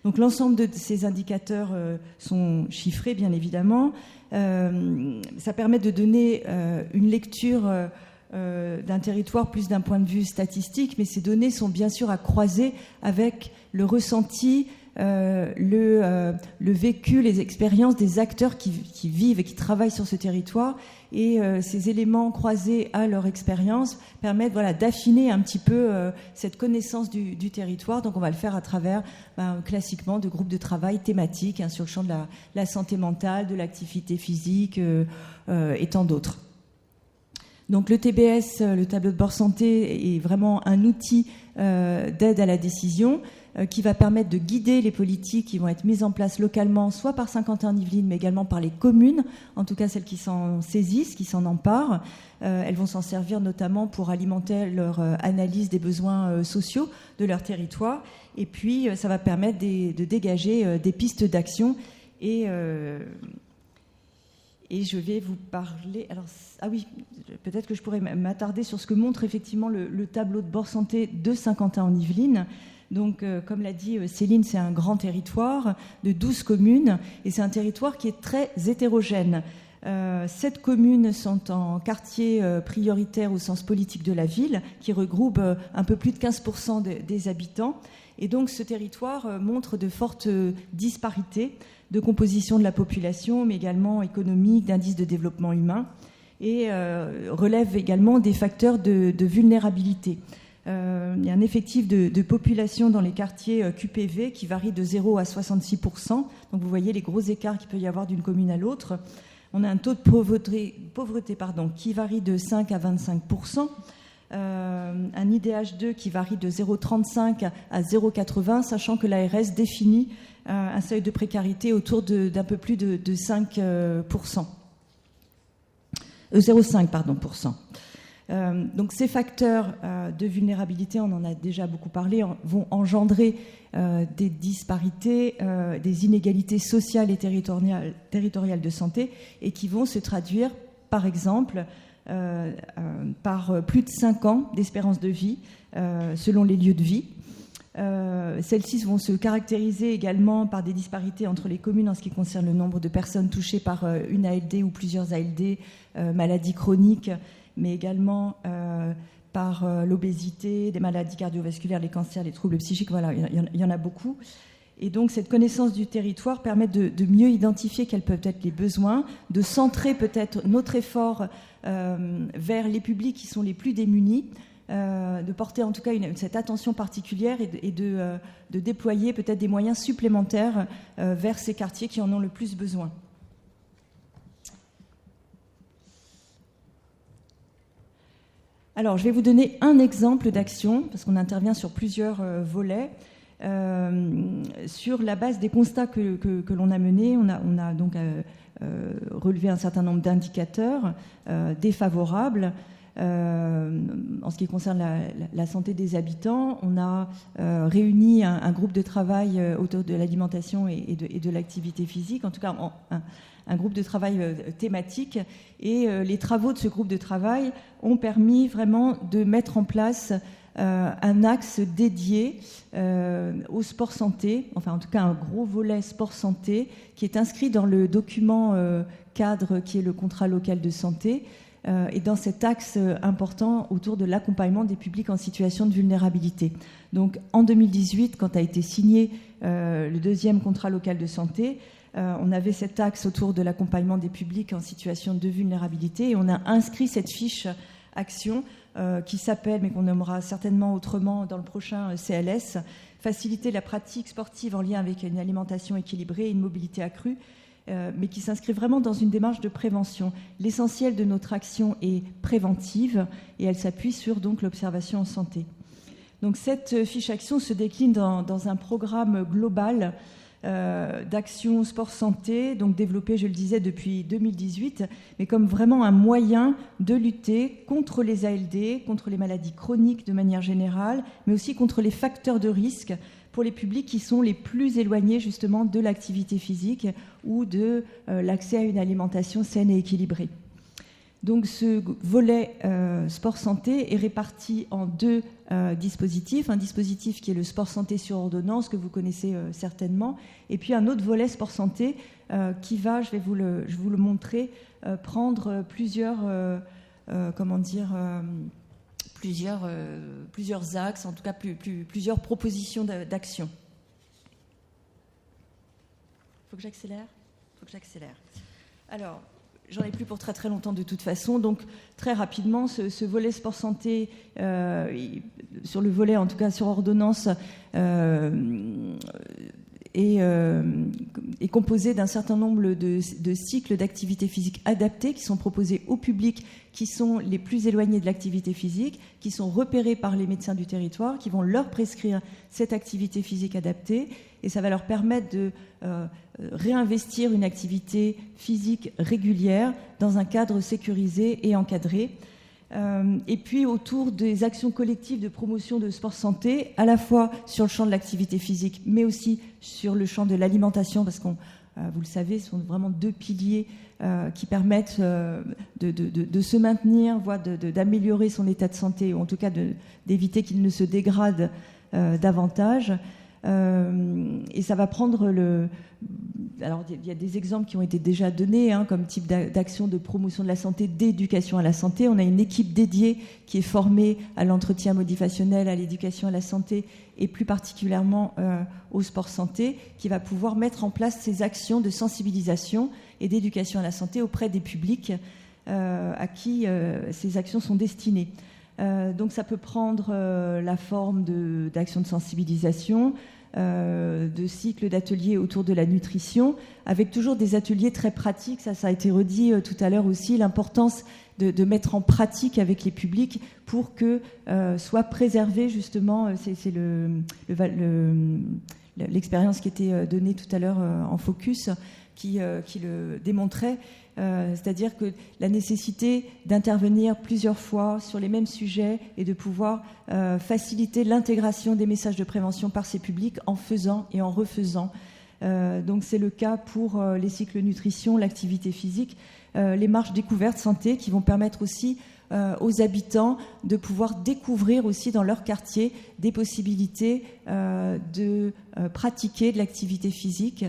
Donc l'ensemble de ces indicateurs sont chiffrés, bien évidemment. Ça permet de donner une lecture d'un territoire plus d'un point de vue statistique, mais ces données sont bien sûr à croiser avec le ressenti, le vécu, les expériences des acteurs qui vivent et qui travaillent sur ce territoire. Et ces éléments croisés à leur expérience permettent d'affiner un petit peu cette connaissance du territoire. Donc on va le faire à travers classiquement de groupes de travail thématiques sur le champ de la santé mentale, de l'activité physique et tant d'autres. Donc le TBS, le tableau de bord santé, est vraiment un outil d'aide à la décision qui va permettre de guider les politiques qui vont être mises en place localement, soit par Saint-Quentin-en-Yvelines, mais également par les communes, en tout cas celles qui s'en saisissent, qui s'en emparent. Elles vont s'en servir notamment pour alimenter leur analyse des besoins sociaux de leur territoire. Et puis, ça va permettre de dégager des pistes d'action. Et je vais vous parler... Alors, oui, peut-être que je pourrais m'attarder sur ce que montre effectivement le tableau de bord santé de Saint-Quentin-en-Yvelines. Donc, comme l'a dit Céline, c'est un grand territoire de 12 communes et c'est un territoire qui est très hétérogène. 7 communes sont en quartier prioritaire au sens politique de la ville, qui regroupe un peu plus de 15% des habitants. Et donc, ce territoire montre de fortes disparités de composition de la population, mais également économique, d'indices de développement humain, et relève également des facteurs de vulnérabilité. Il y a un effectif de population dans les quartiers QPV qui varie de 0 à 66%. Donc vous voyez les gros écarts qu'il peut y avoir d'une commune à l'autre. On a un taux de pauvreté qui varie de 5 à 25%. Un IDH2 qui varie de 0,35 à 0,80, sachant que l'ARS définit un seuil de précarité autour d'un peu plus de 5%. 0,5%. Donc ces facteurs de vulnérabilité, on en a déjà beaucoup parlé, vont engendrer des disparités, des inégalités sociales et territoriales de santé, et qui vont se traduire, par exemple, par plus de 5 ans d'espérance de vie selon les lieux de vie. Celles-ci vont se caractériser également par des disparités entre les communes en ce qui concerne le nombre de personnes touchées par une ALD ou plusieurs ALD, maladies chroniques, mais également par l'obésité, des maladies cardiovasculaires, les cancers, les troubles psychiques. Voilà, il y en a beaucoup. Et donc cette connaissance du territoire permet de mieux identifier quels peuvent être les besoins, de centrer peut-être notre effort vers les publics qui sont les plus démunis, de porter en tout cas cette attention particulière et de déployer peut-être des moyens supplémentaires vers ces quartiers qui en ont le plus besoin. Alors, je vais vous donner un exemple d'action, parce qu'on intervient sur plusieurs volets. Sur la base des constats que l'on a menés, on a donc relevé un certain nombre d'indicateurs défavorables. En ce qui concerne la santé des habitants, on a réuni un groupe de travail autour de l'alimentation et de l'activité physique, en tout cas un groupe de travail thématique, et les travaux de ce groupe de travail ont permis vraiment de mettre en place un axe dédié au sport santé, enfin en tout cas un gros volet sport santé qui est inscrit dans le document cadre qui est le contrat local de santé, et dans cet axe important autour de l'accompagnement des publics en situation de vulnérabilité. Donc en 2018, quand a été signé le deuxième contrat local de santé, on avait cet axe autour de l'accompagnement des publics en situation de vulnérabilité, et on a inscrit cette fiche action qui s'appelle, mais qu'on nommera certainement autrement dans le prochain CLS, faciliter la pratique sportive en lien avec une alimentation équilibrée et une mobilité accrue, mais qui s'inscrit vraiment dans une démarche de prévention. L'essentiel de notre action est préventive et elle s'appuie sur donc l'observation en santé. Donc cette fiche action se décline dans un programme global d'action sport-santé, donc développé, je le disais, depuis 2018, mais comme vraiment un moyen de lutter contre les ALD, contre les maladies chroniques de manière générale, mais aussi contre les facteurs de risque pour les publics qui sont les plus éloignés justement de l'activité physique ou de l'accès à une alimentation saine et équilibrée. Donc ce volet sport-santé est réparti en deux dispositifs. Un dispositif qui est le sport-santé sur ordonnance, que vous connaissez certainement, et puis un autre volet sport-santé qui va, je vais vous le montrer, prendre plusieurs axes, en tout cas plusieurs propositions d'action. Faut que j'accélère. Alors, j'en ai plus pour très très longtemps de toute façon, donc très rapidement, ce volet sport-santé, sur le volet en tout cas sur ordonnance, est composé d'un certain nombre de cycles d'activité physique adaptés qui sont proposés au public, qui sont les plus éloignés de l'activité physique, qui sont repérés par les médecins du territoire, qui vont leur prescrire cette activité physique adaptée, et ça va leur permettre de réinvestir une activité physique régulière dans un cadre sécurisé et encadré. Et puis autour des actions collectives de promotion de sport-santé, à la fois sur le champ de l'activité physique, mais aussi sur le champ de l'alimentation, parce qu'on, vous le savez, ce sont vraiment deux piliers qui permettent de se maintenir, voire d'améliorer son état de santé, ou en tout cas d'éviter qu'il ne se dégrade davantage. Et ça va prendre alors il y a des exemples qui ont été déjà donnés comme type d'action de promotion de la santé, d'éducation à la santé. On a une équipe dédiée qui est formée à l'entretien motivationnel, à l'éducation à la santé et plus particulièrement au sport santé, qui va pouvoir mettre en place ces actions de sensibilisation et d'éducation à la santé auprès des publics à qui ces actions sont destinées. Donc ça peut prendre la forme d'actions de sensibilisation, de cycles d'ateliers autour de la nutrition, avec toujours des ateliers très pratiques. Ça a été redit tout à l'heure aussi, l'importance de mettre en pratique avec les publics pour que soit préservé justement, c'est l'expérience qui était donnée tout à l'heure en focus, qui le démontrait, c'est-à-dire que la nécessité d'intervenir plusieurs fois sur les mêmes sujets et de pouvoir faciliter l'intégration des messages de prévention par ces publics en faisant et en refaisant. Donc c'est le cas pour les cycles nutrition, l'activité physique, les marches découvertes santé qui vont permettre aussi aux habitants de pouvoir découvrir aussi dans leur quartier des possibilités de pratiquer de l'activité physique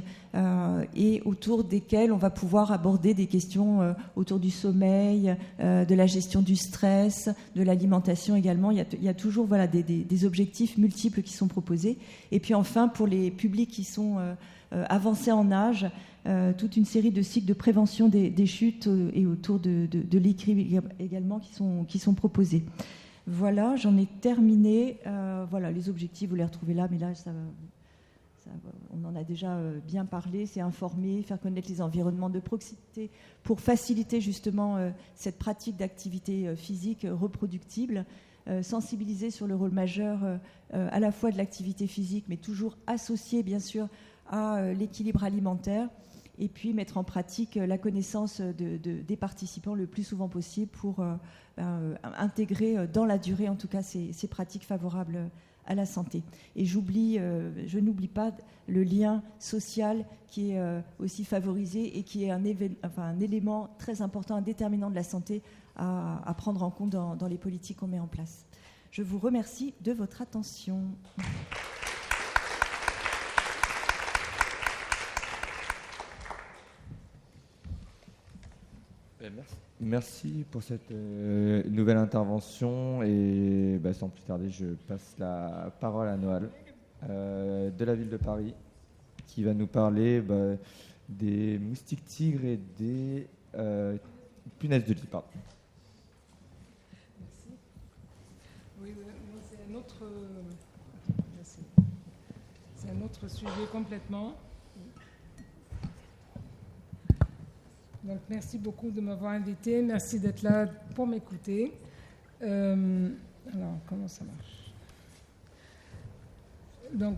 et autour desquelles on va pouvoir aborder des questions autour du sommeil, de la gestion du stress, de l'alimentation également. Il y a toujours des objectifs multiples qui sont proposés. Et puis enfin, pour les publics qui sont avancés en âge, toute une série de cycles de prévention des chutes et autour de l'équilibre également qui sont proposés. Voilà, j'en ai terminé. Voilà, les objectifs, vous les retrouvez là, mais là, on en a déjà bien parlé. C'est informer, faire connaître les environnements de proximité pour faciliter justement cette pratique d'activité physique reproductible, sensibiliser sur le rôle majeur à la fois de l'activité physique, mais toujours associé bien sûr à l'équilibre alimentaire, et puis mettre en pratique la connaissance des participants le plus souvent possible pour intégrer dans la durée, en tout cas, ces pratiques favorables à la santé. Et je n'oublie pas le lien social qui est aussi favorisé et qui est un élément très important, un déterminant de la santé à prendre en compte dans les politiques qu'on met en place. Je vous remercie de votre attention. Merci pour cette nouvelle intervention et sans plus tarder, je passe la parole à Noël de la ville de Paris qui va nous parler des moustiques tigres et des punaises de lit. Pardon. Merci. Oui, c'est un autre sujet complètement. Donc, merci beaucoup de m'avoir invité. Merci d'être là pour m'écouter. Alors, comment ça marche ? Donc,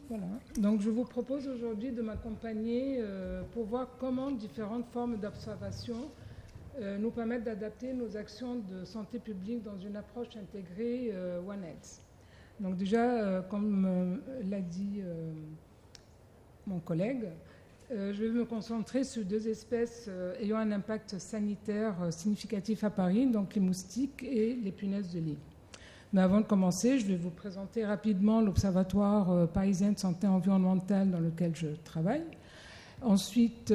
voilà. Donc, je vous propose aujourd'hui de m'accompagner pour voir comment différentes formes d'observation nous permettent d'adapter nos actions de santé publique dans une approche intégrée One Health. Donc, déjà, comme l'a dit mon collègue, Je vais me concentrer sur 2 espèces ayant un impact sanitaire significatif à Paris, donc les moustiques et les punaises de lit. Mais avant de commencer, je vais vous présenter rapidement l'Observatoire parisien de santé environnementale dans lequel je travaille. Ensuite,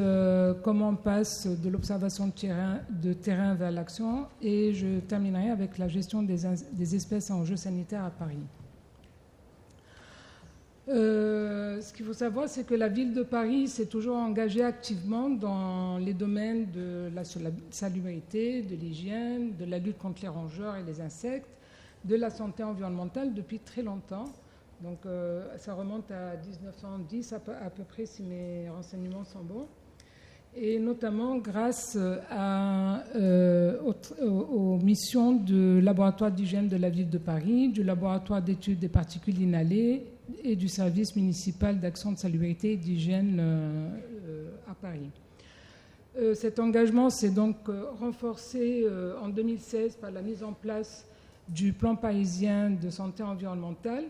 comment on passe de l'observation de terrain vers l'action. Et je terminerai avec la gestion des espèces à enjeux sanitaires à Paris. Ce qu'il faut savoir, c'est que la ville de Paris s'est toujours engagée activement dans les domaines de la salubrité, de l'hygiène, de la lutte contre les rongeurs et les insectes, de la santé environnementale depuis très longtemps. Donc ça remonte à 1910 à peu près, si mes renseignements sont bons. Et notamment grâce aux missions du laboratoire d'hygiène de la ville de Paris, du laboratoire d'études des particules inhalées et du service municipal d'action de salubrité et d'hygiène à Paris. Cet engagement s'est donc renforcé en 2016 par la mise en place du plan parisien de santé environnementale,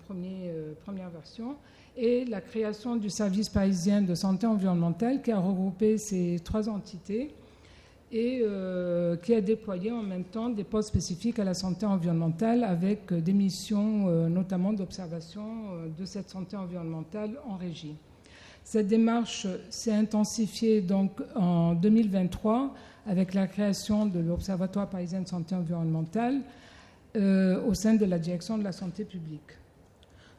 première version, et la création du service parisien de santé environnementale qui a regroupé ces 3 entités et qui a déployé en même temps des postes spécifiques à la santé environnementale avec des missions notamment d'observation de cette santé environnementale en régie. Cette démarche s'est intensifiée donc en 2023 avec la création de l'Observatoire parisien de santé environnementale au sein de la direction de la santé publique.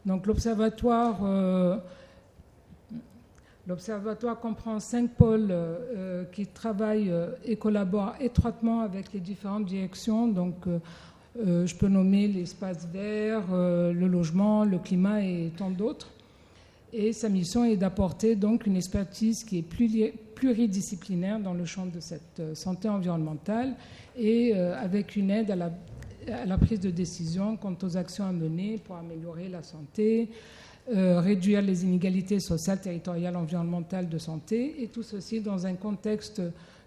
Donc l'observatoire comprend 5 pôles qui travaillent et collaborent étroitement avec les différentes directions. Donc je peux nommer l'espace vert, le logement, le climat et tant d'autres. Et sa mission est d'apporter donc une expertise qui est pluridisciplinaire dans le champ de cette santé environnementale et avec une aide à la prise de décision quant aux actions à mener pour améliorer la santé, réduire les inégalités sociales, territoriales, environnementales de santé, et tout ceci dans un contexte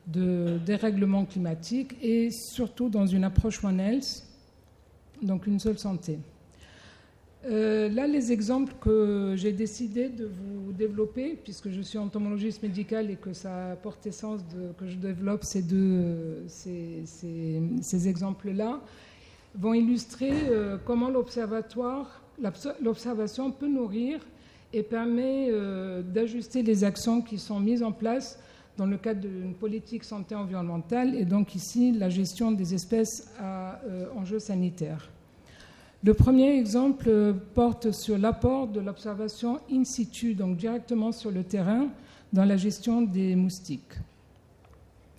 de dérèglement climatique et surtout dans une approche One Health, donc une seule santé. Là, les exemples que j'ai décidé de vous développer, puisque je suis entomologiste médicale et que ça a porté sens que je développe ces exemples-là, vont illustrer comment l'observation peut nourrir et permet d'ajuster les actions qui sont mises en place dans le cadre d'une politique santé environnementale et donc ici la gestion des espèces à enjeux sanitaires. Le premier exemple porte sur l'apport de l'observation in situ, donc directement sur le terrain, dans la gestion des moustiques.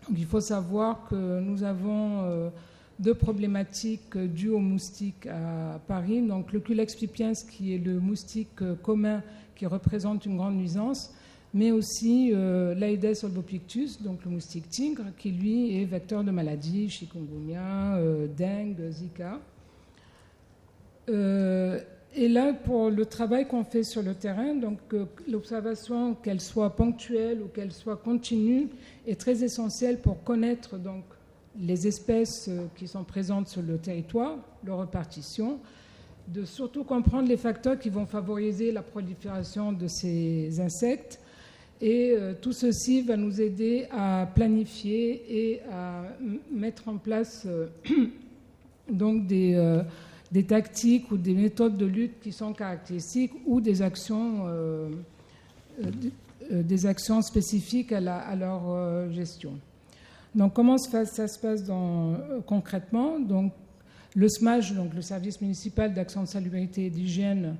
Donc, il faut savoir que nous avons 2 problématiques dues aux moustiques à Paris. Donc le Culex pipiens, qui est le moustique commun qui représente une grande nuisance, mais aussi l'Aedes albopictus, donc le moustique tigre, qui lui est vecteur de maladies, chikungunya, dengue, Zika. Et là, pour le travail qu'on fait sur le terrain, donc l'observation, qu'elle soit ponctuelle ou qu'elle soit continue, est très essentielle pour connaître donc les espèces qui sont présentes sur le territoire, leur répartition, de surtout comprendre les facteurs qui vont favoriser la prolifération de ces insectes. Et tout ceci va nous aider à planifier et à mettre en place donc des tactiques ou des méthodes de lutte qui sont caractéristiques ou des actions spécifiques à leur gestion. Donc, comment ça se passe concrètement ? Donc, le SMAJ, donc le service municipal d'action de salubrité et d'hygiène,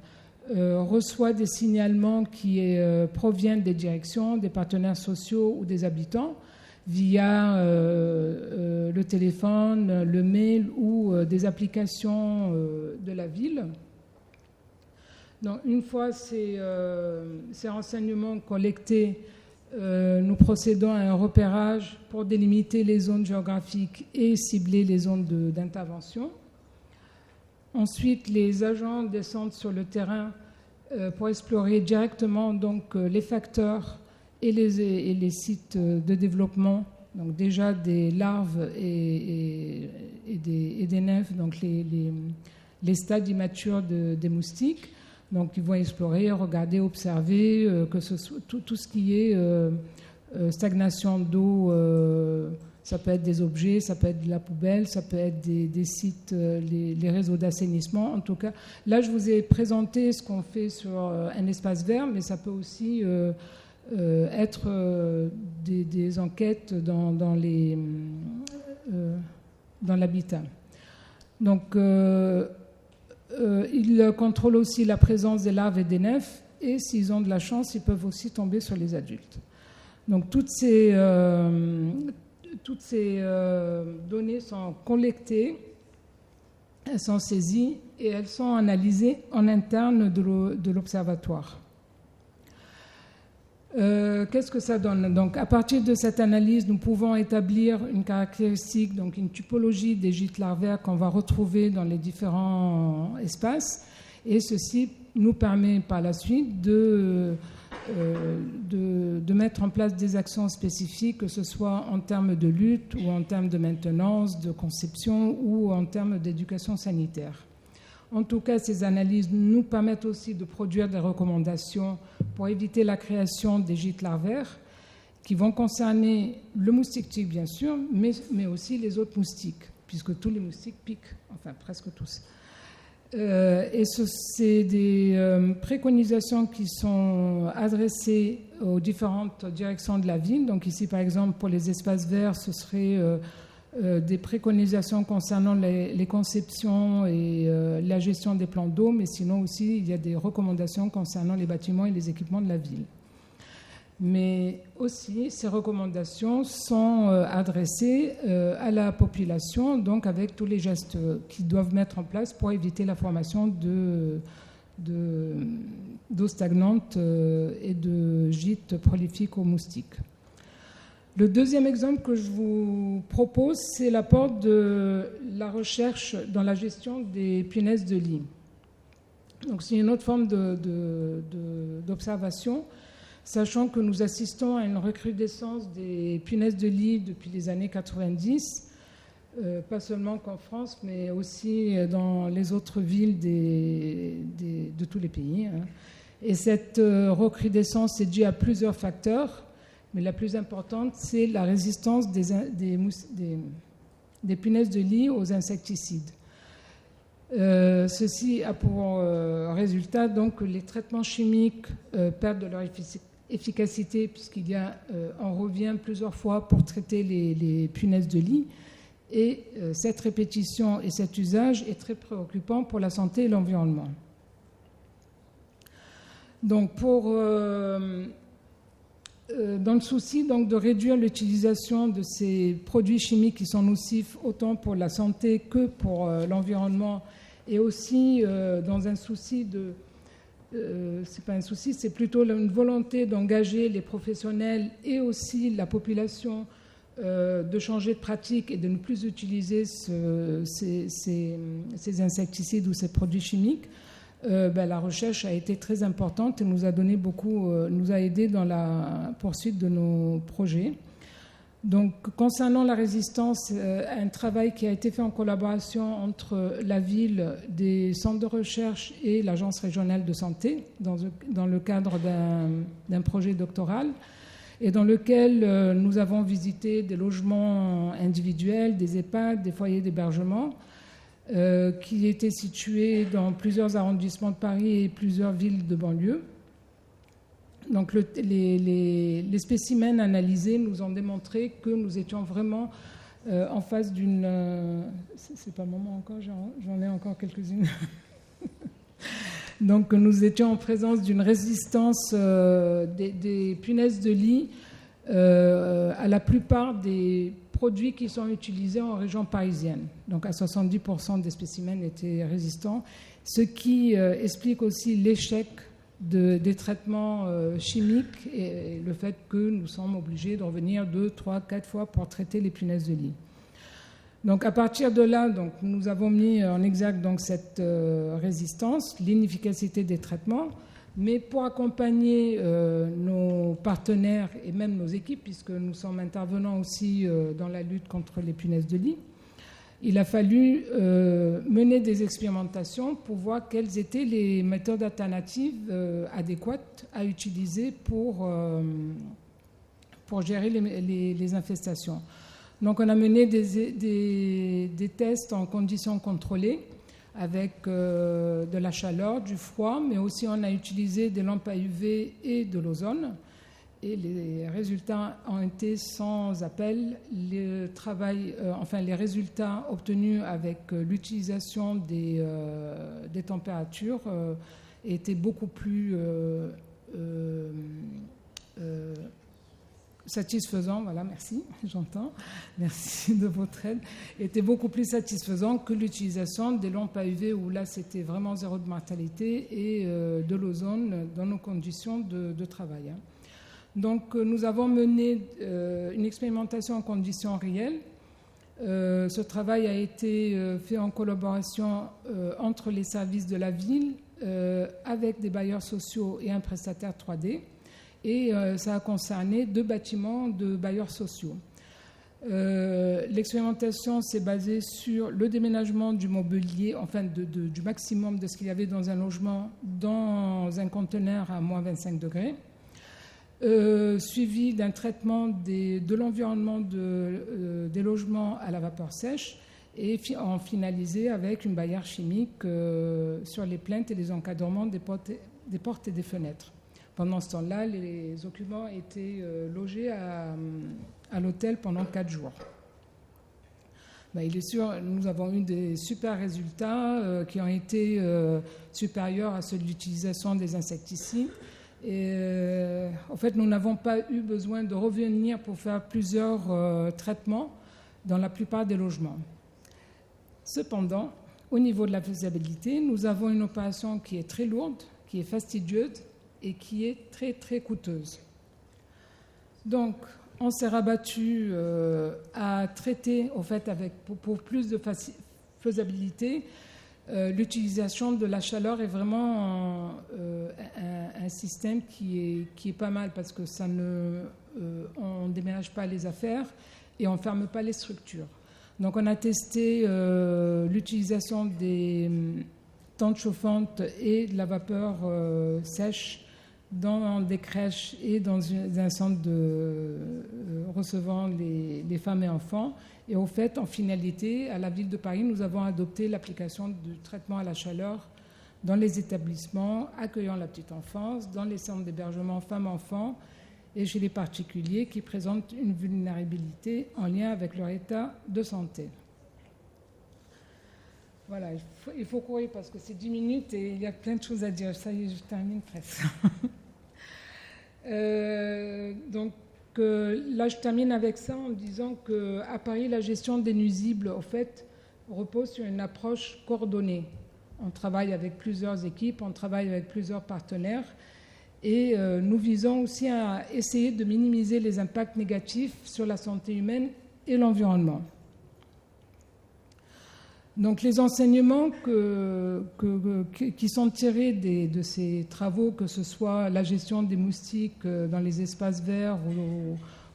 reçoit des signalements qui proviennent des directions, des partenaires sociaux ou des habitants via le téléphone, le mail ou des applications de la ville. Donc, une fois ces renseignements collectés, nous procédons à un repérage pour délimiter les zones géographiques et cibler les zones d'intervention. Ensuite, les agents descendent sur le terrain pour explorer directement donc, les facteurs et les sites de développement, donc déjà des larves et des nymphes, donc les stades immatures des moustiques, Donc ils vont explorer, regarder, observer, que ce soit tout ce qui est stagnation d'eau, ça peut être des objets, ça peut être de la poubelle, ça peut être des sites, les réseaux d'assainissement. En tout cas, là je vous ai présenté ce qu'on fait sur un espace vert, mais ça peut aussi être des enquêtes dans l'habitat. Donc ils contrôlent aussi la présence des larves et des nymphes, et s'ils ont de la chance, ils peuvent aussi tomber sur les adultes. Donc toutes ces données sont collectées, elles sont saisies et elles sont analysées en interne de l'observatoire. Qu'est-ce que ça donne? Donc, à partir de cette analyse, nous pouvons établir une caractéristique, donc une typologie des gîtes larvaires qu'on va retrouver dans les différents espaces, et ceci nous permet par la suite de mettre en place des actions spécifiques, que ce soit en termes de lutte ou en termes de maintenance, de conception ou en termes d'éducation sanitaire. En tout cas, ces analyses nous permettent aussi de produire des recommandations pour éviter la création des gîtes larvaires qui vont concerner le moustique tique, bien sûr, mais aussi les autres moustiques, puisque tous les moustiques piquent, enfin presque tous. Et c'est des préconisations qui sont adressées aux différentes directions de la ville. Donc ici, par exemple, pour les espaces verts, ce serait des préconisations concernant les conceptions et la gestion des plans d'eau, mais sinon aussi, il y a des recommandations concernant les bâtiments et les équipements de la ville. Mais aussi, ces recommandations sont adressées à la population, donc avec tous les gestes qu'ils doivent mettre en place pour éviter la formation d'eau stagnante et de gîtes prolifiques aux moustiques. Le deuxième exemple que je vous propose, c'est l'apport de la recherche dans la gestion des punaises de lit. Donc, c'est une autre forme d'observation, sachant que nous assistons à une recrudescence des punaises de lit depuis les années 90, pas seulement qu'en France, mais aussi dans les autres villes de tous les pays. Et cette recrudescence est due à plusieurs facteurs. Mais la plus importante, c'est la résistance des punaises de lit aux insecticides. Ceci a pour résultat donc que les traitements chimiques perdent de leur efficacité, on revient plusieurs fois pour traiter les punaises de lit. Et cette répétition et cet usage est très préoccupant pour la santé et l'environnement. Donc dans le souci donc, de réduire l'utilisation de ces produits chimiques qui sont nocifs autant pour la santé que pour l'environnement, et aussi dans un souci c'est pas un souci, c'est plutôt une volonté d'engager les professionnels et aussi la population de changer de pratique et de ne plus utiliser ces insecticides ou ces produits chimiques. La recherche a été très importante et nous a aidé dans la poursuite de nos projets. Donc, concernant la résistance, un travail qui a été fait en collaboration entre la ville, des centres de recherche et l'Agence régionale de santé dans le cadre d'un projet doctoral, et dans lequel nous avons visité des logements individuels, des EHPAD, des foyers d'hébergement, qui étaient situés dans plusieurs arrondissements de Paris et plusieurs villes de banlieue. Donc les spécimens analysés nous ont démontré que nous étions vraiment en face d'une... c'est pas le moment encore, j'en ai encore quelques-unes. Donc nous étions en présence d'une résistance des punaises de lit à la plupart des produits qui sont utilisés en région parisienne. Donc à 70% des spécimens étaient résistants, ce qui explique aussi l'échec des traitements chimiques et le fait que nous sommes obligés de revenir 2, 3, 4 fois pour traiter les punaises de lit. Donc à partir de là, donc, nous avons mis en exergue donc, cette résistance, l'inefficacité des traitements, mais pour accompagner nos partenaires et même nos équipes, puisque nous sommes intervenants aussi dans la lutte contre les punaises de lit, il a fallu mener des expérimentations pour voir quelles étaient les méthodes alternatives adéquates à utiliser pour gérer les infestations. Donc on a mené des tests en conditions contrôlées avec de la chaleur, du froid, mais aussi on a utilisé des lampes à UV et de l'ozone. Et les résultats ont été sans appel. Les résultats obtenus avec l'utilisation des températures étaient beaucoup plus satisfaisants. Voilà, merci, j'entends. Merci de votre aide. Étaient beaucoup plus satisfaisants que l'utilisation des lampes à UV où là c'était vraiment zéro de mortalité et de l'ozone dans nos conditions de travail. Donc, nous avons mené une expérimentation en conditions réelles. Ce travail a été fait en collaboration entre les services de la ville, avec des bailleurs sociaux et un prestataire 3D. Et ça a concerné 2 bâtiments de bailleurs sociaux. L'expérimentation s'est basée sur le déménagement du mobilier, enfin du maximum de ce qu'il y avait dans un logement, dans un conteneur à moins 25 degrés. Suivi d'un traitement de l'environnement des logements à la vapeur sèche et en finalisé avec une barrière chimique sur les plinthes et les encadrements des portes et des fenêtres. Pendant ce temps-là, les occupants étaient logés à l'hôtel pendant 4 jours. Il est sûr, nous avons eu des super résultats qui ont été supérieurs à ceux de l'utilisation des insecticides. Et en fait, nous n'avons pas eu besoin de revenir pour faire plusieurs traitements dans la plupart des logements. Cependant, au niveau de la faisabilité, nous avons une opération qui est très lourde, qui est fastidieuse et qui est très, très coûteuse. Donc, on s'est rabattu à traiter, en fait, pour plus de faisabilité, l'utilisation de la chaleur est vraiment un système qui est pas mal parce que on ne déménage pas les affaires et on ne ferme pas les structures. Donc on a testé l'utilisation des tentes chauffantes et de la vapeur sèche dans des crèches et dans un centre recevant les femmes et enfants. Et au fait, en finalité, à la ville de Paris, nous avons adopté l'application du traitement à la chaleur dans les établissements accueillant la petite enfance, dans les centres d'hébergement femmes-enfants et chez les particuliers qui présentent une vulnérabilité en lien avec leur état de santé. Voilà, il faut courir parce que c'est 10 minutes et il y a plein de choses à dire. Ça y est, je termine presque. Là, je termine avec ça en disant qu'à Paris, la gestion des nuisibles, au fait, repose sur une approche coordonnée. On travaille avec plusieurs équipes, on travaille avec plusieurs partenaires et nous visons aussi à essayer de minimiser les impacts négatifs sur la santé humaine et l'environnement. Donc les enseignements qui sont tirés de ces travaux, que ce soit la gestion des moustiques dans les espaces verts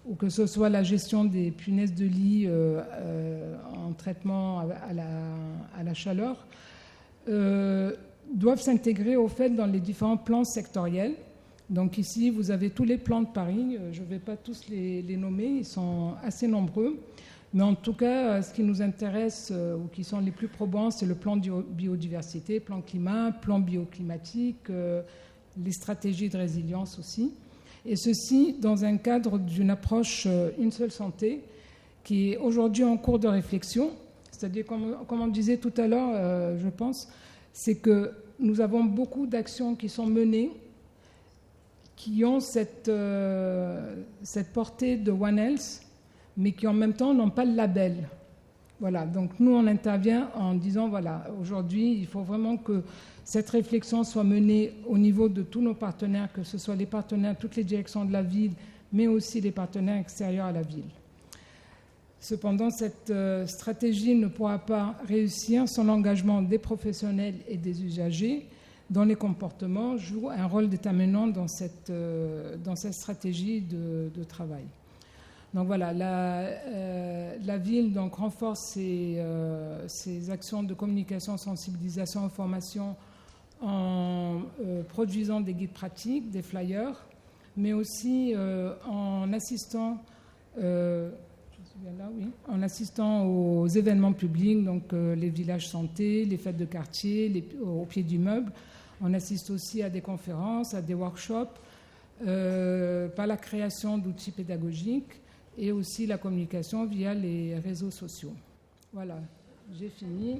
ou que ce soit la gestion des punaises de lit en traitement à la chaleur, doivent s'intégrer au fait dans les différents plans sectoriels. Donc ici, vous avez tous les plans de Paris. Je ne vais pas tous les nommer, ils sont assez nombreux. Mais en tout cas, ce qui nous intéresse ou qui sont les plus probants, c'est le plan biodiversité, plan climat, plan bioclimatique, les stratégies de résilience aussi. Et ceci dans un cadre d'une approche une seule santé qui est aujourd'hui en cours de réflexion. C'est-à-dire, comme on disait tout à l'heure, je pense, c'est que nous avons beaucoup d'actions qui sont menées qui ont cette portée de One Health, mais qui en même temps n'ont pas le label. Voilà, donc nous on intervient en disant, voilà, aujourd'hui il faut vraiment que cette réflexion soit menée au niveau de tous nos partenaires, que ce soit les partenaires, toutes les directions de la ville, mais aussi les partenaires extérieurs à la ville. Cependant, cette stratégie ne pourra pas réussir sans l'engagement des professionnels et des usagers, dont les comportements jouent un rôle déterminant dans cette stratégie de travail. Donc voilà, la ville donc, renforce ses actions de communication, sensibilisation, information en produisant des guides pratiques, des flyers, mais aussi en assistant aux événements publics, donc les villages santé, les fêtes de quartier, au pied d'immeubles. On assiste aussi à des conférences, à des workshops, par la création d'outils pédagogiques et aussi la communication via les réseaux sociaux. Voilà, j'ai fini.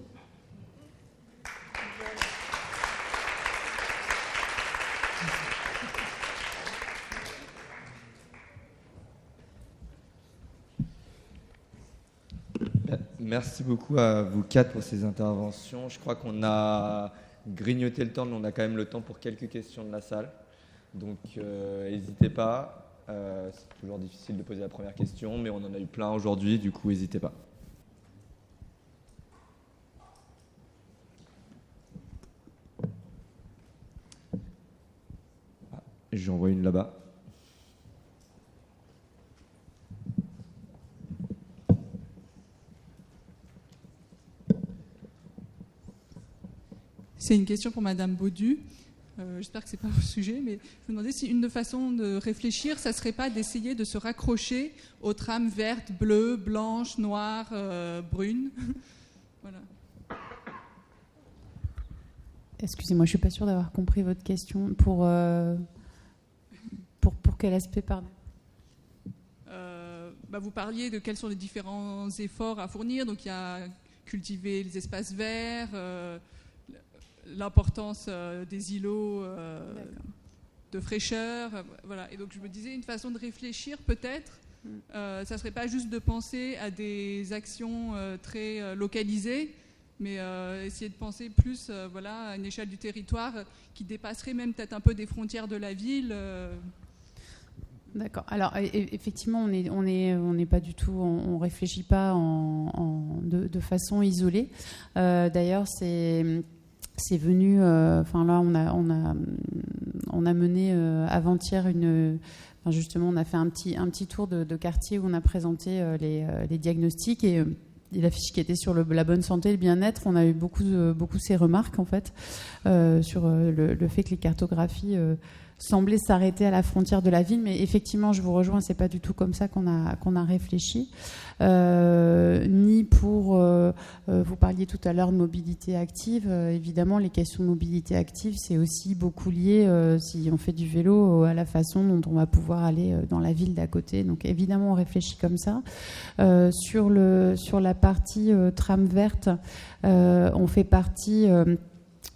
Merci beaucoup à vous quatre pour ces interventions. Je crois qu'on a grignoté le temps, mais on a quand même le temps pour quelques questions de la salle. Donc n'hésitez pas. C'est toujours difficile de poser la première question, mais on en a eu plein aujourd'hui, du coup n'hésitez pas. J'en vois une là-bas. C'est une question pour Madame Baudu. J'espère que ce n'est pas au sujet, mais je me demandais si une des façons de réfléchir, ça ne serait pas d'essayer de se raccrocher aux trames vertes, bleues, blanches, noires, brunes. Voilà. Excusez-moi, je ne suis pas sûre d'avoir compris votre question. Pour quel aspect, pardon ? Vous parliez de quels sont les différents efforts à fournir. Donc il y a cultiver les espaces verts, l'importance des îlots de fraîcheur, voilà. Et donc je me disais, une façon de réfléchir peut-être, ça ne serait pas juste de penser à des actions très localisées, mais essayer de penser plus à une échelle du territoire qui dépasserait même peut-être un peu des frontières de la ville. D'accord. Alors effectivement, on n'est pas du tout, on réfléchit pas de façon isolée. D'ailleurs, c'est venu. Enfin là, on a mené avant-hier justement, on a fait un petit tour de quartier où on a présenté les diagnostics et l'affiche qui était sur la bonne santé et le bien-être. On a eu beaucoup ces remarques en fait sur le fait que les cartographies semblait s'arrêter à la frontière de la ville, mais effectivement, je vous rejoins, c'est pas du tout comme ça qu'on a réfléchi. Ni pour, vous parliez tout à l'heure de mobilité active. Évidemment, les questions de mobilité active, c'est aussi beaucoup lié, si on fait du vélo, à la façon dont on va pouvoir aller dans la ville d'à côté. Donc, évidemment, on réfléchit comme ça. Sur la partie trame verte, on fait partie.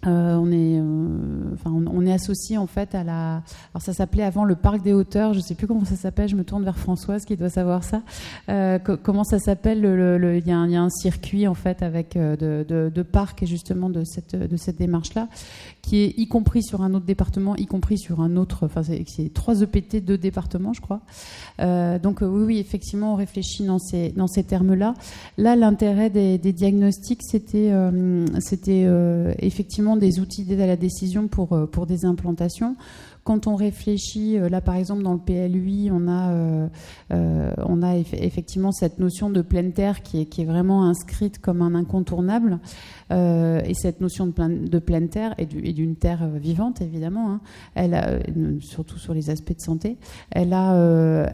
On est associé en fait à alors ça s'appelait avant le parc des hauteurs, je ne sais plus comment ça s'appelle, je me tourne vers Françoise qui doit savoir ça. Comment ça s'appelle, il y a un circuit en fait avec de parcs et justement de cette démarche-là, qui est y compris sur un autre département, y compris sur un autre, c'est 3 EPT, 2 départements je crois. Donc oui, effectivement on réfléchit dans ces termes-là. Là, l'intérêt des diagnostics, c'était effectivement des outils d'aide à la décision pour des implantations. Quand on réfléchit, là par exemple dans le PLUI, on a effectivement cette notion de pleine terre qui est vraiment inscrite comme un incontournable. Et cette notion de pleine terre et d'une terre vivante évidemment, hein, elle a, surtout sur les aspects de santé, elle a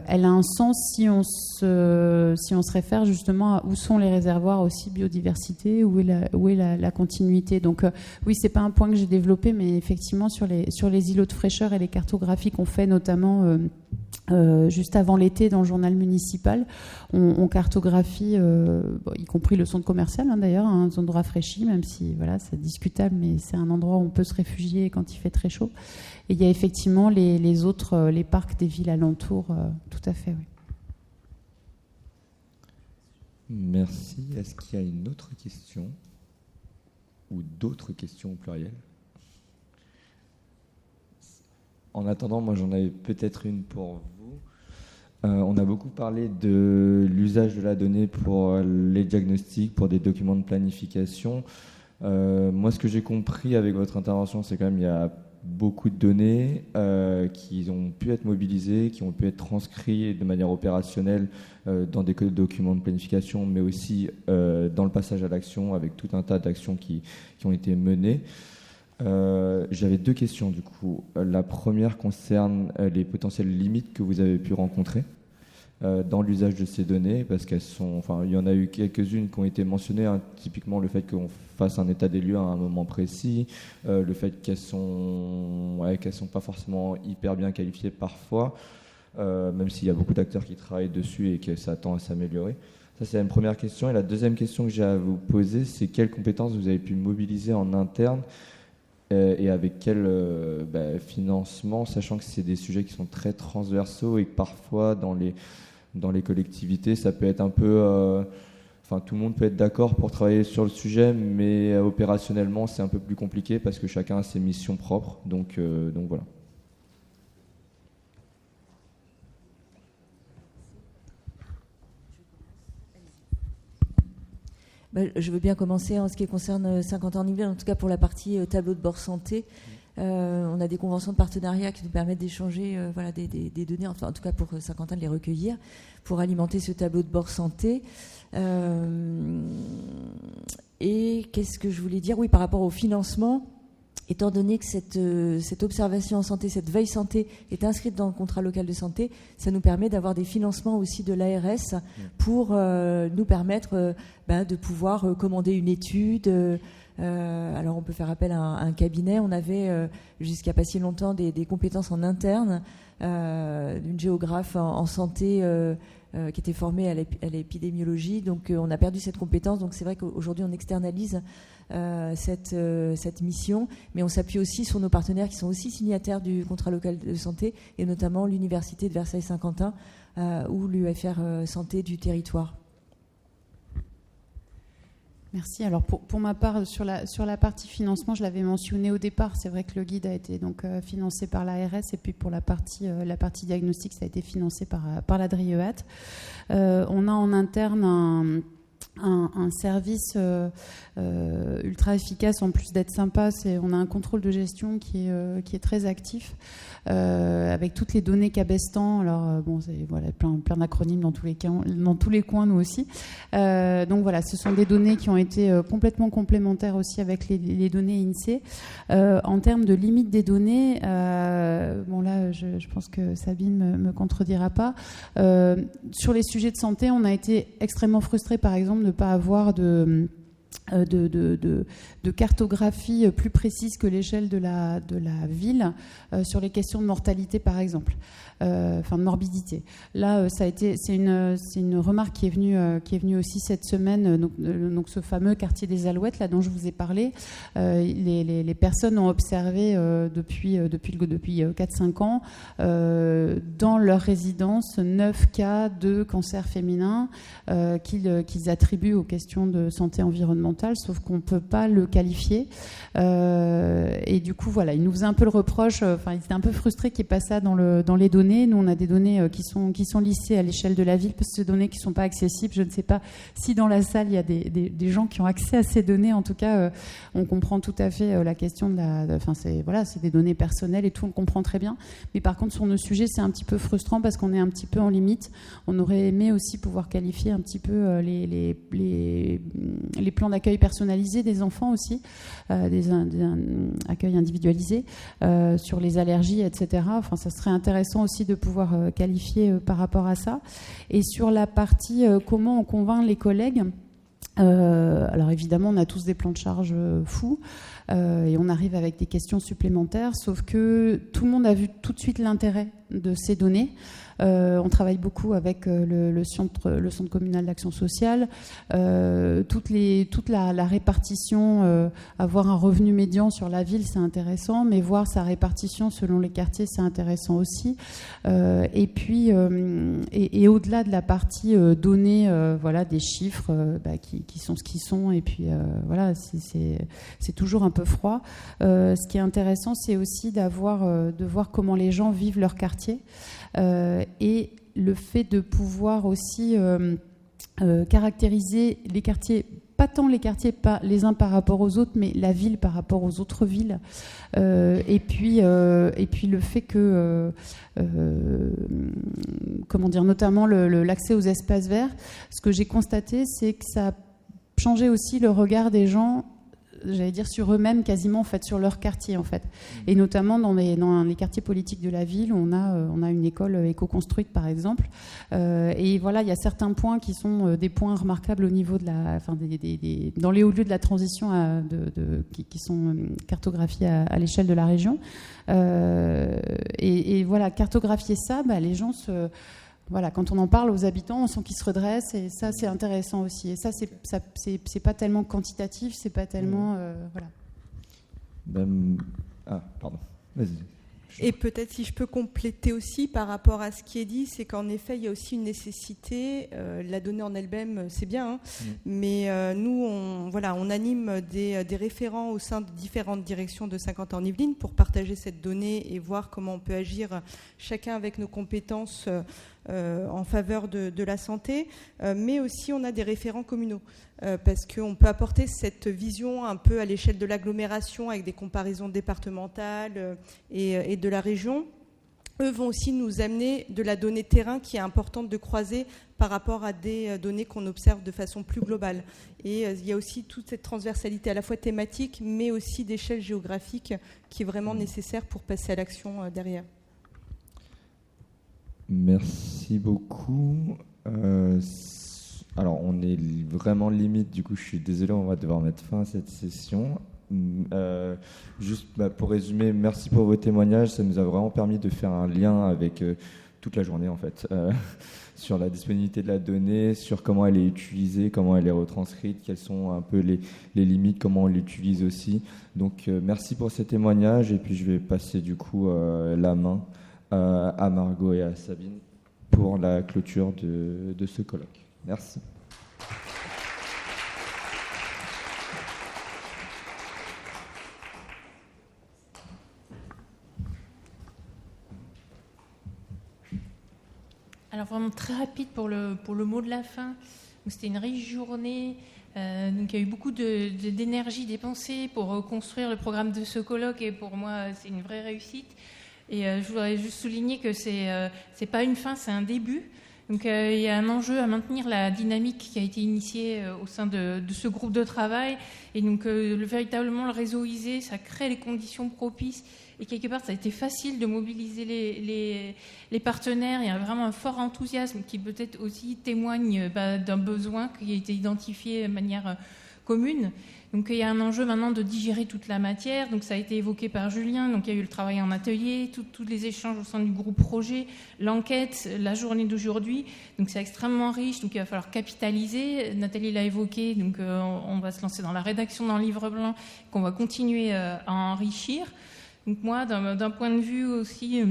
un sens si on se réfère justement à où sont les réservoirs aussi biodiversité, où est la continuité. Donc oui, c'est pas un point que j'ai développé, mais effectivement sur les îlots de fraîcheur et les cartographies qu'on fait notamment juste avant l'été dans le journal municipal, on cartographie, y compris le centre commercial d'ailleurs, un zone de rafraîchi, même si voilà, c'est discutable, mais c'est un endroit où on peut se réfugier quand il fait très chaud. Et il y a effectivement les autres, les parcs des villes alentours, tout à fait, oui. Merci. Est-ce qu'il y a une autre question ou d'autres questions au pluriel? En attendant, moi j'en avais peut-être une pour vous. On a beaucoup parlé de l'usage de la donnée pour les diagnostics, pour des documents de planification. Moi, ce que j'ai compris avec votre intervention, c'est quand même il y a beaucoup de données qui ont pu être mobilisées, qui ont pu être transcrites de manière opérationnelle dans des documents de planification, mais aussi dans le passage à l'action, avec tout un tas d'actions qui ont été menées. J'avais 2 questions du coup. La première concerne les potentielles limites que vous avez pu rencontrer dans l'usage de ces données, parce qu'elles sont, il y en a eu quelques-unes qui ont été mentionnées, hein, typiquement le fait qu'on fasse un état des lieux à un moment précis, le fait qu'elles sont pas forcément hyper bien qualifiées parfois, même s'il y a beaucoup d'acteurs qui travaillent dessus et que ça tend à s'améliorer. Ça, c'est une première question. Et la deuxième question que j'ai à vous poser, c'est quelles compétences vous avez pu mobiliser en interne et avec quel financement, sachant que c'est des sujets qui sont très transversaux et que parfois dans les collectivités, ça peut être un peu... tout le monde peut être d'accord pour travailler sur le sujet, mais opérationnellement, c'est un peu plus compliqué parce que chacun a ses missions propres. Donc voilà. Je veux bien commencer en ce qui concerne Saint-Quentin-en-Yvelines, en tout cas pour la partie tableau de bord santé. On a des conventions de partenariat qui nous permettent d'échanger des données, enfin en tout cas pour Saint-Quentin de les recueillir, pour alimenter ce tableau de bord santé. Et qu'est-ce que je voulais dire ? Oui, par rapport au financement, étant donné que cette observation en santé, cette veille santé est inscrite dans le contrat local de santé, ça nous permet d'avoir des financements aussi de l'ARS pour nous permettre de pouvoir commander une étude. Alors on peut faire appel à un cabinet. On avait jusqu'à pas si longtemps des compétences en interne d'une géographe en santé qui était formée à l'épidémiologie. Donc on a perdu cette compétence. Donc c'est vrai qu'aujourd'hui on externalise cette mission, mais on s'appuie aussi sur nos partenaires qui sont aussi signataires du contrat local de santé, et notamment l'Université de Versailles-Saint-Quentin ou l'UFR Santé du territoire. Merci. Alors pour ma part, sur la partie financement, je l'avais mentionné au départ, c'est vrai que le guide a été donc financé par l'ARS, et puis pour la partie diagnostic, ça a été financé par la DRIEAT. On a en interne un service ultra efficace, en plus d'être sympa. On a un contrôle de gestion qui est très actif, avec toutes les données Cabestan. Alors plein d'acronymes dans tous les coins, nous aussi. Donc voilà, ce sont des données qui ont été complètement complémentaires aussi avec les données INSEE. En termes de limite des données, là je pense que Sabine me contredira pas. Sur les sujets de santé, on a été extrêmement frustrés, par exemple, de ne pas avoir de cartographie plus précise que l'échelle de la ville sur les questions de mortalité, par exemple, de morbidité. Là, c'est une remarque qui est venue aussi cette semaine. Donc ce fameux quartier des Alouettes, là dont je vous ai parlé, les personnes ont observé depuis 4-5 ans dans leur résidence 9 cas de cancer féminin qu'ils attribuent aux questions de santé environnementale, sauf qu'on ne peut pas le qualifier. Et du coup, voilà, il nous faisait un peu le reproche, il était un peu frustré qu'il n'y ait pas ça dans les données. Nous, on a des données qui sont listées à l'échelle de la ville, parce que ces données qui ne sont pas accessibles. Je ne sais pas si dans la salle, il y a des gens qui ont accès à ces données. En tout cas, on comprend tout à fait la question de c'est des données personnelles et tout, on le comprend très bien. Mais par contre, sur nos sujets, c'est un petit peu frustrant parce qu'on est un petit peu en limite. On aurait aimé aussi pouvoir qualifier un petit peu les plans d'accueil personnalisés des enfants aussi, des accueils individualisés, sur les allergies, etc. Ça serait intéressant aussi de pouvoir qualifier par rapport à ça. Et sur la partie comment on convainc les collègues, alors évidemment on a tous des plans de charge fous, et on arrive avec des questions supplémentaires, sauf que tout le monde a vu tout de suite l'intérêt de ces données. On travaille beaucoup avec le centre communal d'action sociale. Toute la répartition, avoir un revenu médian sur la ville, c'est intéressant, mais voir sa répartition selon les quartiers, c'est intéressant aussi. Et puis, et au-delà de la partie données, des chiffres qui sont ce qu'ils sont, et puis c'est toujours un peu froid. Ce qui est intéressant, c'est aussi de voir comment les gens vivent leur quartier. Et le fait de pouvoir aussi caractériser les quartiers pas tant les quartiers pas les uns par rapport aux autres, mais la ville par rapport aux autres villes. Et puis le fait que, comment dire, notamment l'accès aux espaces verts, ce que j'ai constaté, c'est que ça a changé aussi le regard des gens, j'allais dire sur eux-mêmes quasiment, en fait, sur leur quartier, en fait. Et notamment dans les quartiers politiques de la ville, où on a une école éco-construite, par exemple. Et voilà, il y a certains points qui sont des points remarquables au niveau de dans les hauts lieux de la transition qui sont cartographiés à l'échelle de la région. Et voilà, cartographier ça, les gens voilà, quand on en parle aux habitants, on sent qu'ils se redressent, et ça, c'est intéressant aussi. Et ça, c'est pas tellement quantitatif, c'est pas tellement... voilà. Pardon. Vas-y. Et peut-être si je peux compléter aussi par rapport à ce qui est dit, c'est qu'en effet, il y a aussi une nécessité. La donnée en elle-même, c'est bien, mais nous, on anime des référents au sein de différentes directions de 50 ans en Yvelines pour partager cette donnée et voir comment on peut agir chacun avec nos compétences en faveur de la santé, mais aussi on a des référents communaux parce qu'on peut apporter cette vision un peu à l'échelle de l'agglomération avec des comparaisons départementales et de la région. Eux vont aussi nous amener de la donnée terrain qui est importante de croiser par rapport à des données qu'on observe de façon plus globale. Et il y a aussi toute cette transversalité à la fois thématique mais aussi d'échelle géographique qui est vraiment nécessaire pour passer à l'action derrière. Merci beaucoup. Alors, on est vraiment limite, du coup, je suis désolé, on va devoir mettre fin à cette session. Juste pour résumer, merci pour vos témoignages, ça nous a vraiment permis de faire un lien avec toute la journée, en fait, sur la disponibilité de la donnée, sur comment elle est utilisée, comment elle est retranscrite, quelles sont un peu les limites, comment on l'utilise aussi. Donc, merci pour ces témoignages, et puis je vais passer, du coup, la main à Margot et à Sabine pour la clôture de ce colloque. Merci. Alors vraiment très rapide pour le mot de la fin. C'était une riche journée. Donc il y a eu beaucoup d'énergie dépensée pour reconstruire le programme de ce colloque, et pour moi c'est une vraie réussite. Et je voudrais juste souligner que c'est pas une fin, c'est un début. Donc il y a un enjeu à maintenir la dynamique qui a été initiée au sein de ce groupe de travail. Et donc véritablement le réseau ISE, ça crée les conditions propices. Et quelque part, ça a été facile de mobiliser les partenaires. Il y a vraiment un fort enthousiasme qui peut-être aussi témoigne d'un besoin qui a été identifié de manière commune. Donc il y a un enjeu maintenant de digérer toute la matière. Donc ça a été évoqué par Julien. Donc il y a eu le travail en atelier, tous les échanges au sein du groupe projet, l'enquête, la journée d'aujourd'hui. Donc c'est extrêmement riche. Donc il va falloir capitaliser. Nathalie l'a évoqué. Donc on va se lancer dans la rédaction d'un livre blanc qu'on va continuer à enrichir. Donc moi, d'un point de vue aussi.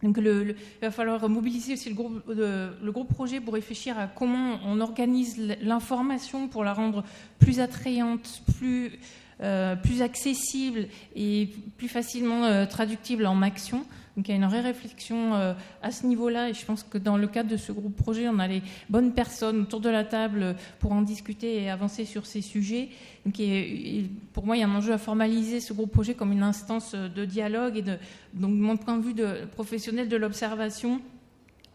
Donc il va falloir mobiliser aussi le groupe projet pour réfléchir à comment on organise l'information pour la rendre plus attrayante, plus accessible et plus facilement traductible en action. Donc il y a une vraie réflexion à ce niveau-là, et je pense que dans le cadre de ce groupe projet, on a les bonnes personnes autour de la table pour en discuter et avancer sur ces sujets. Donc pour moi, il y a un enjeu à formaliser ce groupe projet comme une instance de dialogue, et donc de mon point de vue de professionnel de l'observation,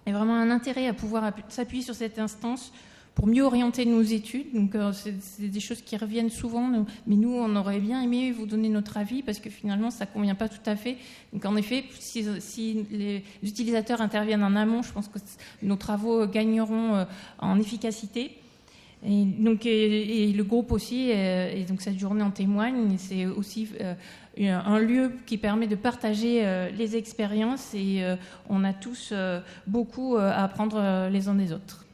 il y a vraiment un intérêt à pouvoir s'appuyer sur cette instance pour mieux orienter nos études. Donc c'est des choses qui reviennent souvent, mais nous on aurait bien aimé vous donner notre avis parce que finalement ça ne convient pas tout à fait. Donc en effet, si les utilisateurs interviennent en amont, je pense que nos travaux gagneront en efficacité. Et donc et le groupe aussi, et donc cette journée en témoigne. C'est aussi un lieu qui permet de partager les expériences, et on a tous beaucoup à apprendre les uns des autres.